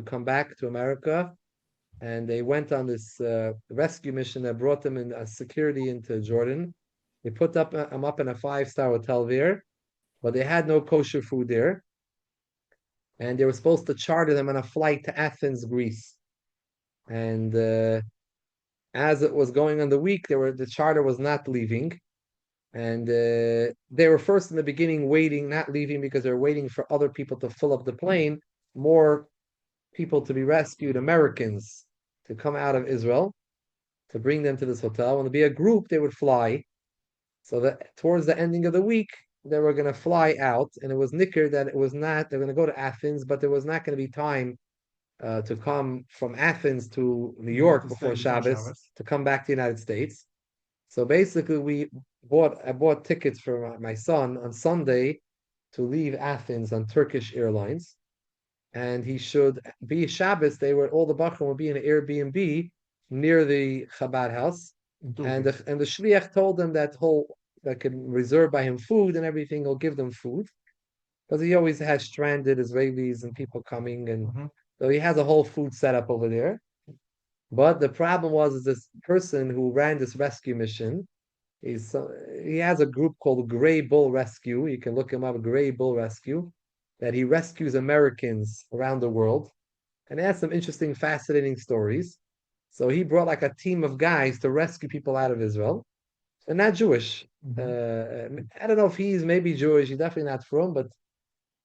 come back to America, and they went on this rescue mission that brought them in security into Jordan. They put them up in a 5-star hotel there, but they had no kosher food there, and they were supposed to charter them on a flight to Athens, Greece. And as it was going on the week, the charter was not leaving. And they were first in the beginning waiting, not leaving because they were waiting for other people to fill up the plane, more people to be rescued, Americans to come out of Israel, to bring them to this hotel. When there'd be a group, they would fly. So that towards the ending of the week, they were going to fly out, and it was nicker that it was not, they're going to go to Athens, but there was not going to be time to come from Athens to New York before Shabbos, to come back to the United States. So basically, I bought tickets for my son on Sunday to leave Athens on Turkish Airlines, and he should be Shabbos. All the bachrim would be in an Airbnb near the Chabad house, and the shliach told them that can reserve by him food and everything. He'll give them food because he always has stranded Israelis and people coming, and so he has a whole food setup over there. But the problem is this person who ran this rescue mission. He has a group called Gray Bull Rescue. You can look him up, Gray Bull Rescue, that he rescues Americans around the world, and he has some interesting, fascinating stories. So he brought like a team of guys to rescue people out of Israel. They're not Jewish. I don't know if he's maybe Jewish. He's definitely not from, but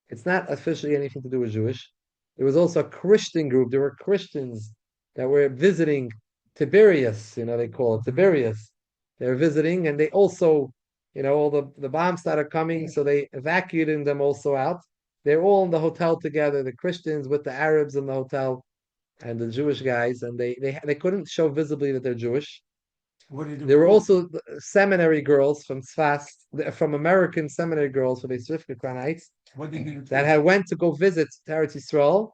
it's not officially anything to do with Jewish. There was also a Christian group. There were Christians that were visiting Tiberias, they call it Tiberias. They were visiting, and they also, all the bombs started coming, so they evacuated them also out. They're all in the hotel together, the Christians with the Arabs in the hotel, and the Jewish guys, and they couldn't show visibly that they're Jewish. There were also seminary girls from Tzfas, from American seminary girls for the Swift Kranites that had went to go visit Eretz Yisrael,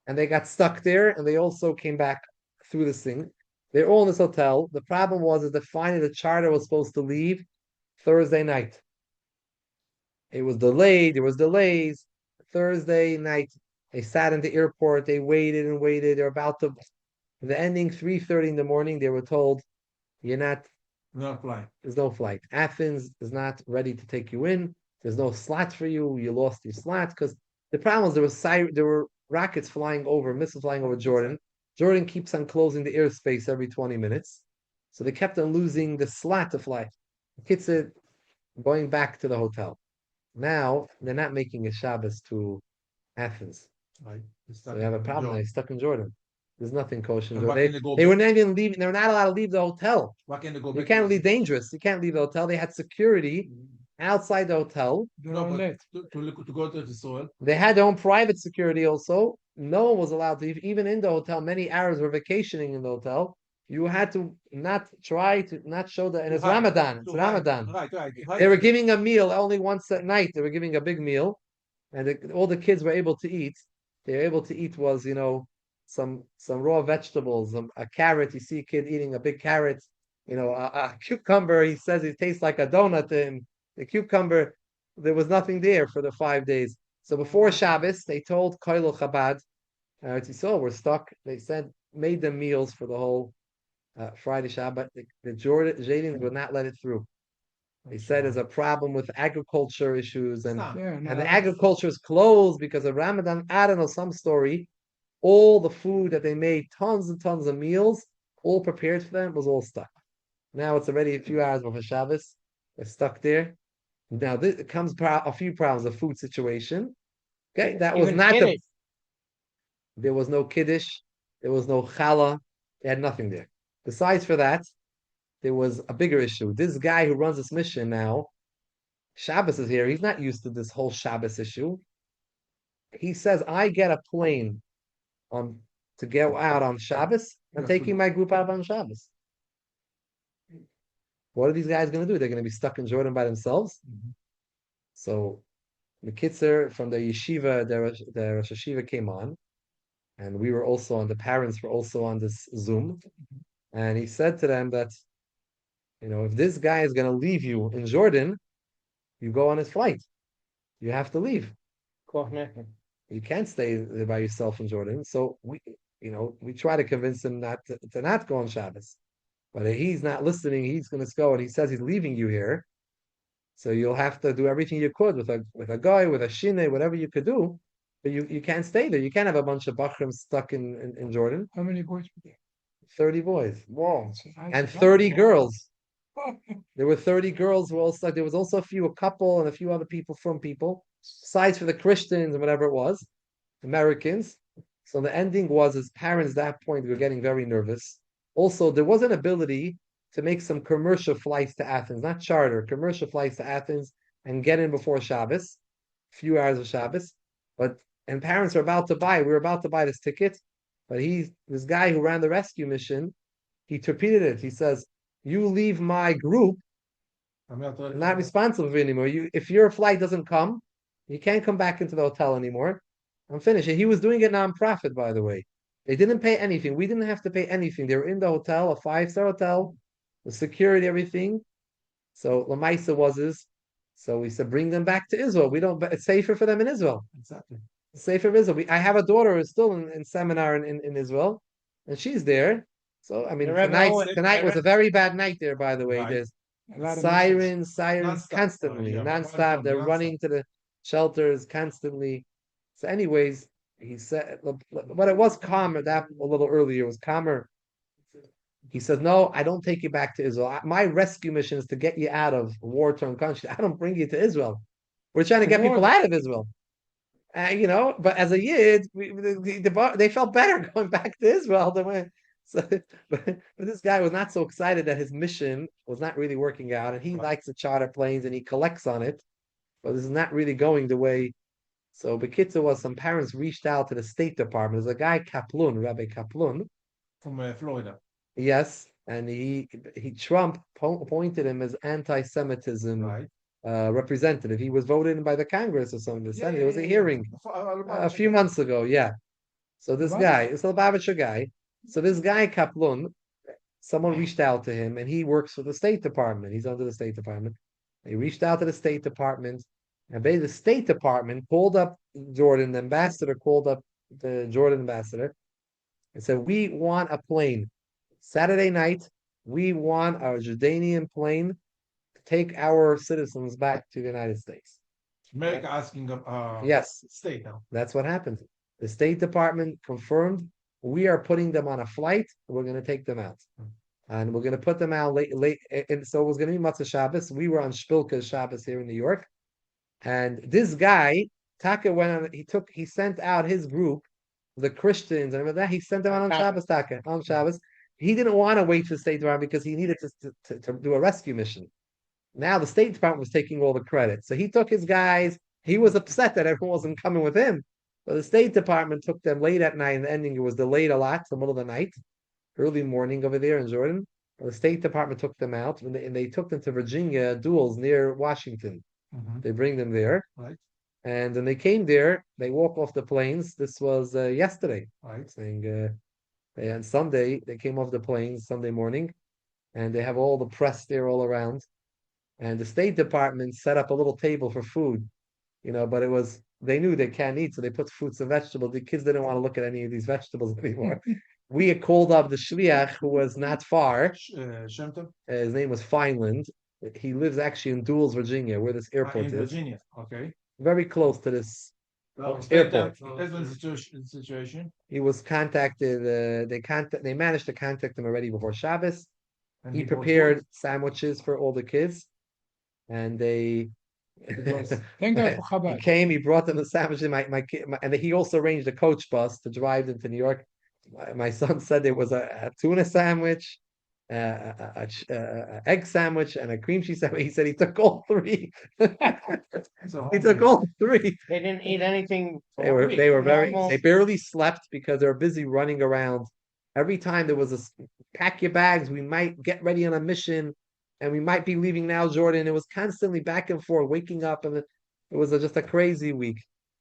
and they got stuck there, and they also came back through this thing. They're all in this hotel. The problem was that finally the charter was supposed to leave Thursday night. It was delayed. There was delays. Thursday night, they sat in the airport. They waited and waited. They're about to. The ending 3:30 in the morning. They were told, "You're not. No flight. There's no flight. Athens is not ready to take you in. There's no slot for you. You lost your slot because the problem was there were rockets flying over, missiles flying over Jordan. Jordan keeps on closing the airspace every 20 minutes. So they kept on losing the slot to fly. The kids said, going back to the hotel. Now, they're not making a Shabbos to Athens. Right. So they have a problem. They're stuck in Jordan. There's nothing kosher in Jordan. They were not even leaving. They were not allowed to leave the hotel. Why can't they go back? You can't leave dangerous. You can't leave the hotel. They had security outside the hotel. To go to the soil. They had their own private security also. No one was allowed to leave. Even in the hotel, many Arabs were vacationing in the hotel. You had to not show that, and it's Ramadan. It's Ramadan. Right. They were giving a meal only once at night. They were giving a big meal, and all the kids were able to eat. They were able to eat was, some raw vegetables, a carrot. You see a kid eating a big carrot, a cucumber. He says it tastes like a donut to him. The cucumber, there was nothing there for the 5 days. So before Shabbos, they told Koilo Chabad, we're stuck. They said, made them meals for the whole Friday Shabbat. The Jordanians would not let it through. They said there's a problem with agriculture issues, and the agriculture is closed because of Ramadan. I don't know, some story. All the food that they made, tons and tons of meals, all prepared for them, was all stuck. Now it's already a few hours before Shabbos. They're stuck there. Now this comes a few problems. The food situation. Okay, that was not the. There was no kiddush. There was no challah. They had nothing there. Besides for that, there was a bigger issue. This guy who runs this mission now, Shabbos is here. He's not used to this whole Shabbos issue. He says, I get a plane to go out on Shabbos. I'm taking my group out on Shabbos. What are these guys going to do? They're going to be stuck in Jordan by themselves. So the Kitzer from the yeshiva, the Rosh Yeshiva came on, and we were also on, the parents were also on this Zoom. And he said to them that, if this guy is going to leave you in Jordan, you go on his flight. You have to leave. You can't stay there by yourself in Jordan. So we try to convince him not to not go on Shabbos. But he's not listening. He's going to go, and he says he's leaving you here. So you'll have to do everything you could with a guy, with a shine, whatever you could do. But you can't stay there. You can't have a bunch of bachrim stuck in Jordan. How many boys were there? 30 boys. Whoa. And 30 girls. There were 30 girls who all stuck. There was also a couple and a few other people. Besides for the Christians and whatever it was, Americans. So the ending was his parents at that point were getting very nervous. Also, there was an ability to make some commercial flights to Athens, not charter, commercial flights to Athens and get in before Shabbos, a few hours of Shabbos. And parents we were about to buy this ticket, but this guy who ran the rescue mission, he torpedoed it. He says, you leave my group, I'm not responsible for you anymore. If your flight doesn't come, you can't come back into the hotel anymore. I'm finished. And he was doing it non-profit, by the way. They didn't pay anything. We didn't have to pay anything. They were in the hotel, a 5-star hotel, the security, everything. So Lamaisa so we said, bring them back to Israel. It's safer for them in Israel. Exactly. It's safer for Israel. I have a daughter who's still in seminar in Israel, and she's there. So, tonight was a very bad night there, by the way. Right. There's sirens constantly, nonstop. They're running to the shelters constantly. So anyways, he said, but it was calmer. That a little earlier was calmer. He said, no, I don't take you back to Israel. My rescue mission is to get you out of a war-torn country. I don't bring you to Israel. We're trying to get people out of Israel. But as a Yid, they felt better going back to Israel than when. But this guy was not so excited that his mission was not really working out, and he likes to charter planes and he collects on it, but this is not really going the way. So Bekitza some parents reached out to the State Department. There's a guy Rabbi Kaplun from Florida. Yes, and Trump appointed him as anti-Semitism representative. He was voted in by the Congress or something. There was a hearing a few months ago. Yeah. So this guy, it's a Lubavitcher guy. So this guy Kaplun, someone reached out to him, and he works for the State Department. He's under the State Department. He reached out to the State Department, and the State Department called up Jordan. The ambassador called up the Jordan ambassador and said, "We want a plane. Saturday night, we want a Jordanian plane to take our citizens back to the United States." America asking yes, state now. That's what happened. The State Department confirmed, we are putting them on a flight. We're going to take them out. And we're going to put them out late. And so it was going to be Matzah Shabbos. We were on Shpilka Shabbos here in New York. And this guy, Taka went on, he sent out his group, the Christians, and that he sent them out on Shabbos, Taka, on Shabbos. He didn't want to wait for the State Department because he needed to do a rescue mission. Now the State Department was taking all the credit. So he took his guys. He was upset that everyone wasn't coming with him. But the State Department took them late at night, and the ending, it was delayed a lot, the middle of the night, early morning over there in Jordan. But the State Department took them out, and they took them to Virginia, Duels, near Washington. Mm-hmm. They bring them there. Right. And then they came there, they walk off the planes. This was yesterday. Right. And Sunday, they came off the planes Sunday morning, and they have all the press there all around. And the State Department set up a little table for food, but it was, they knew they can't eat, so they put fruits and vegetables. The kids didn't want to look at any of these vegetables anymore. We had called up the shliach, who was not far. His name was Fineland. He lives actually in Duels, Virginia, where this airport is. Virginia, okay. Very close to this airport. That's the situation. He was contacted. They managed to contact him already before Shabbos. And He bought prepared food. sandwiches for all the kids, and they. Thank God for He Chabad. came. He brought them the sandwiches. And he also arranged a coach bus to drive them to New York. My son said there was a tuna sandwich, a egg sandwich, and a cream cheese sandwich. He said he took all three. He took all three. They didn't eat anything. They were very. normal. They barely slept because they were busy running around. Every time there was pack your bags. We might get ready on a mission, and we might be leaving now, Jordan. It was constantly back and forth, waking up, and it was just a crazy week.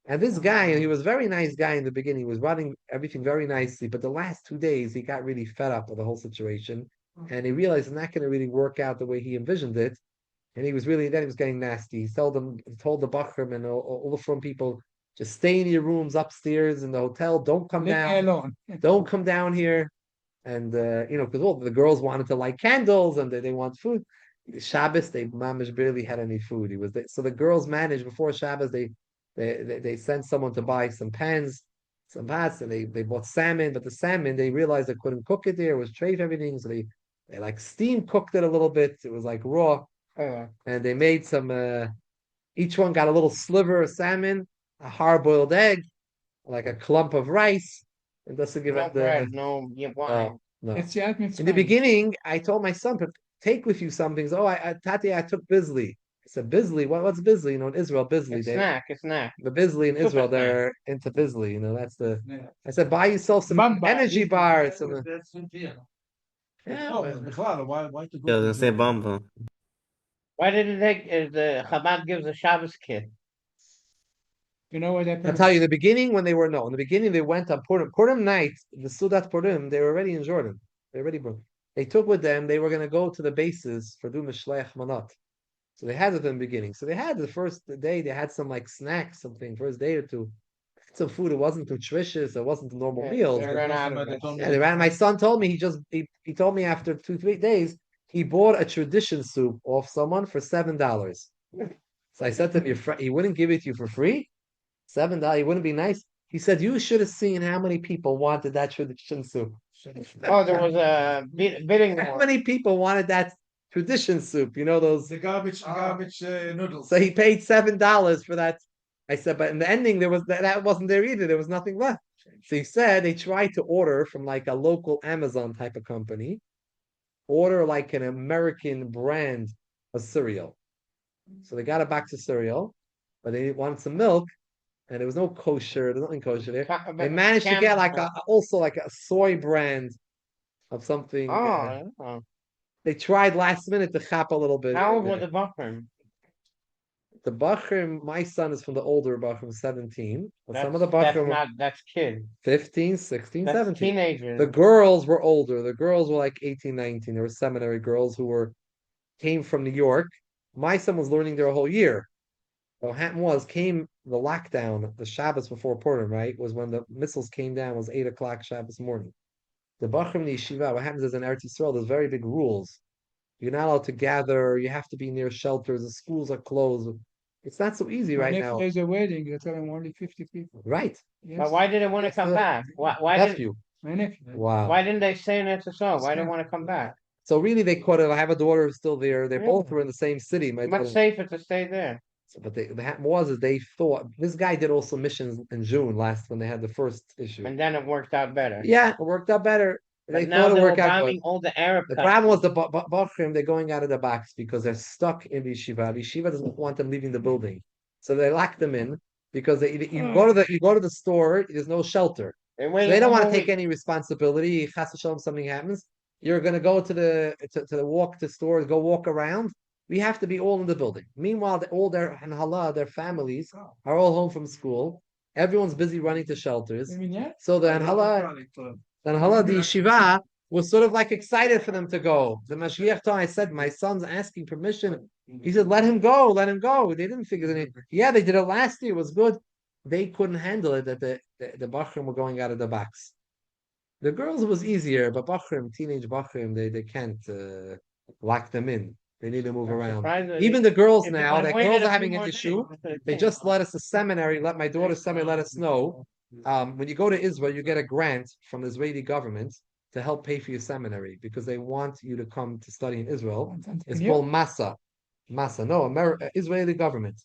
And this guy, and he was a very nice guy in the beginning. He was running everything very nicely, but the last 2 days he got really fed up with the whole situation, and he realized it's not going to really work out the way he envisioned it. And he was getting nasty. He told the Bachram and all the front people, just stay in your rooms upstairs in the hotel. Don't come Leave me down. alone. Don't come down here. And because all the girls wanted to light candles and they want food. Shabbos, they mamish barely had any food. So the girls managed before Shabbos. They sent someone to buy some pans, some pots, and they bought salmon. But the salmon, they realized they couldn't cook it there. It was treif everything, so they like steam cooked it a little bit. It was like raw. And they made some. Each one got a little sliver of salmon, a hard-boiled egg, like a clump of rice, and just to give No it bread, no wine. no. It's the ultimate In the Spanish. beginning, I told my son, take with you some things. Oh, Tati, I took Bisley. I said, Bisley? What's Bisley? In Israel, Bisley. A snack. The Bisley in Super Israel, snack. they're into Bisley. That's the. Yeah. I said, buy yourself some Bamba. energy bars. Why to go? Yeah, I was gonna say Bamba. Why didn't the Chabad gives a Shabbos kit? You know what I'll happened? tell you, in the beginning, when they were in the beginning, they went on Purim night, the Sudat Purim, they were already in Jordan. They took with them, they were going to go to the bases for do Mishleach Manat. So they had it in the beginning. So they had the first day, they had some like snacks, something, first day or two. Some food, it wasn't nutritious, it wasn't a normal meal. They ran out of it. My son told me he told me after 2-3 days he bought a tradition soup off someone for $7. So I said to him, he wouldn't give it to you for free. $7, he wouldn't be nice. He said, you should have seen how many people wanted that tradition soup. Oh, there was a bidding How war. many people wanted that tradition soup? Those The garbage noodles. So he paid $7 for that. I said, but in the ending, there was that wasn't there either. There was nothing left. So he said they tried to order from like a local Amazon type of company, order like an American brand of cereal. So they got a box of cereal, but they wanted some milk, and there was no kosher. There's nothing kosher there. They managed to get like also like a soy brand of something. Oh, They tried last minute to chop a little bit. how old was the Bachram? The Bachrim, my son is from the older Bachrim, 17. But some of the Bachrim That's kid. 15, 16, That's 17. teenagers. The girls were older. The girls were like 18, 19. There were seminary girls who came from New York. My son was learning there a whole year. What happened came the lockdown, the Shabbos before Purim, right? Was when the missiles came down, was 8 o'clock Shabbos morning. The Bachrim, the Yeshiva, what happens is in Eretz Yisrael, there's very big rules. You're not allowed to gather, you have to be near shelters, the schools are closed. It's not so easy right now. If there's a wedding, you're telling only 50 people. Right. Yes. But why did they want to come back? Why Nephew. My nephew. Wow. Why didn't they stay in SSO? Why didn't they want to come back? So really, they could have. I have a daughter who's still there. They both were in the same city. My Much daughter. safer to stay there. But the happened is they thought this guy did also missions in June last when they had the first issue. And then it worked out better. Yeah, it worked out better. They now thought it they're worked out good. bombing all the Arab The countries. problem was the Bachrim, they're going out of the box because they're stuck in the yeshiva. The yeshiva doesn't want them leaving the building. So they lock them in because you go to the store, there's no shelter. So they don't want to take any responsibility. Chas v'shalom, something happens. You're going to go to the walk to stores, go walk around. We have to be all in the building. Meanwhile, all their hanhala, their families are all home from school. Everyone's busy running to shelters. So the hanhala, the yeshiva was sort of like excited for them to go. The Mashiach told, I said, my son's asking permission. He said, let him go. They didn't figure it. Yeah, they did it last year. It was good. They couldn't handle it that the Bachrim were going out of the box. The girls, it was easier, but Bachrim, teenage Bachrim, they can't lock them in. They need to move I'm around. surprised that Even the girls if now, I that waited girls a are few having an more issue. days, I could've They changed. just let us the seminary, let my daughter's seminary let us know. When you go to Israel, you get a grant from the Israeli government to help pay for your seminary because they want you to come to study in Israel. It's called Masa. Masa, no, Israeli government.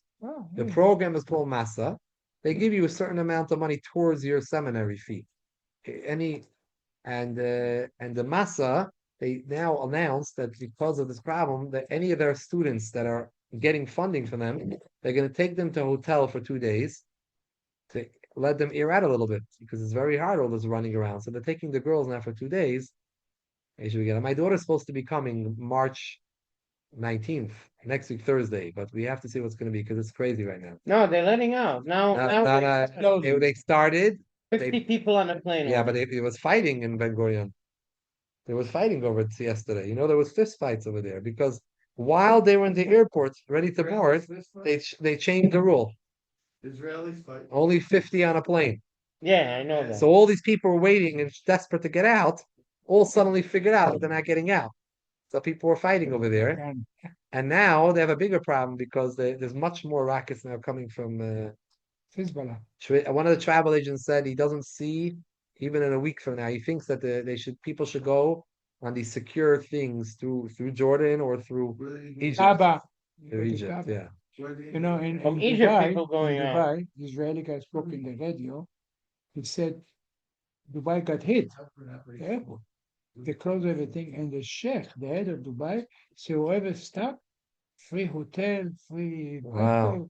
The program is called Masa. They give you a certain amount of money towards your seminary fee. And the Masa, they now announced that because of this problem, that any of their students that are getting funding from them, they're going to take them to a hotel for 2 days to let them air out a little bit because it's very hard all this running around. So they're taking the girls now for 2 days. My daughter's supposed to be coming March 19th, next week Thursday, but we have to see what's going to be because it's crazy right now. No, they're letting out. They started 50 people on the plane. Yeah, but it was fighting in Ben Gurion. There was fighting over it yesterday. There was fist fights over there because while they were in the airport ready to board, they changed the rule. Israelis fight. Only 50 on a plane. Yeah, I know that. So all these people were waiting and desperate to get out, all suddenly figured out that they're not getting out. So people were fighting over there. And now they have a bigger problem because there's much more rockets now coming from Hezbollah. One of the travel agents said he doesn't see, even in a week from now, he thinks that people should go on these secure things through Jordan or through Egypt. Egypt, yeah. In Egypt, Dubai, people going out. the Israeli guy spoke in the radio. He said Dubai got hit. The airport. They closed everything, and the sheikh, the head of Dubai, said whoever stuck, free hotel, free Wow.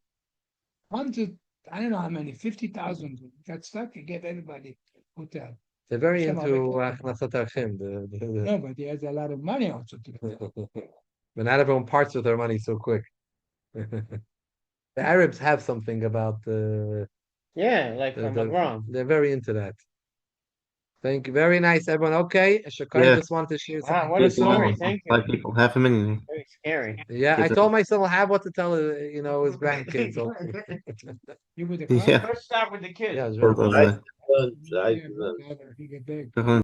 100, I don't know how many, 50,000 got stuck. He gave everybody hotel. They're very into Achnasat Archim. No, but he has a lot of money also. But not everyone parts with their money so quick. The Arabs have something about Yeah, like from LeBron. They're very into that. Thank you. Very nice, everyone. Okay, Shakai just wanted to share something. Wow, what a story. Thank you. 5 people, half a million. Very scary. Yeah, I told my son I'll have what to tell his grandkids. So. You with the car? Yeah. Let's start with the kids. Yeah, sure. Sort of, Yeah, he get big. definitely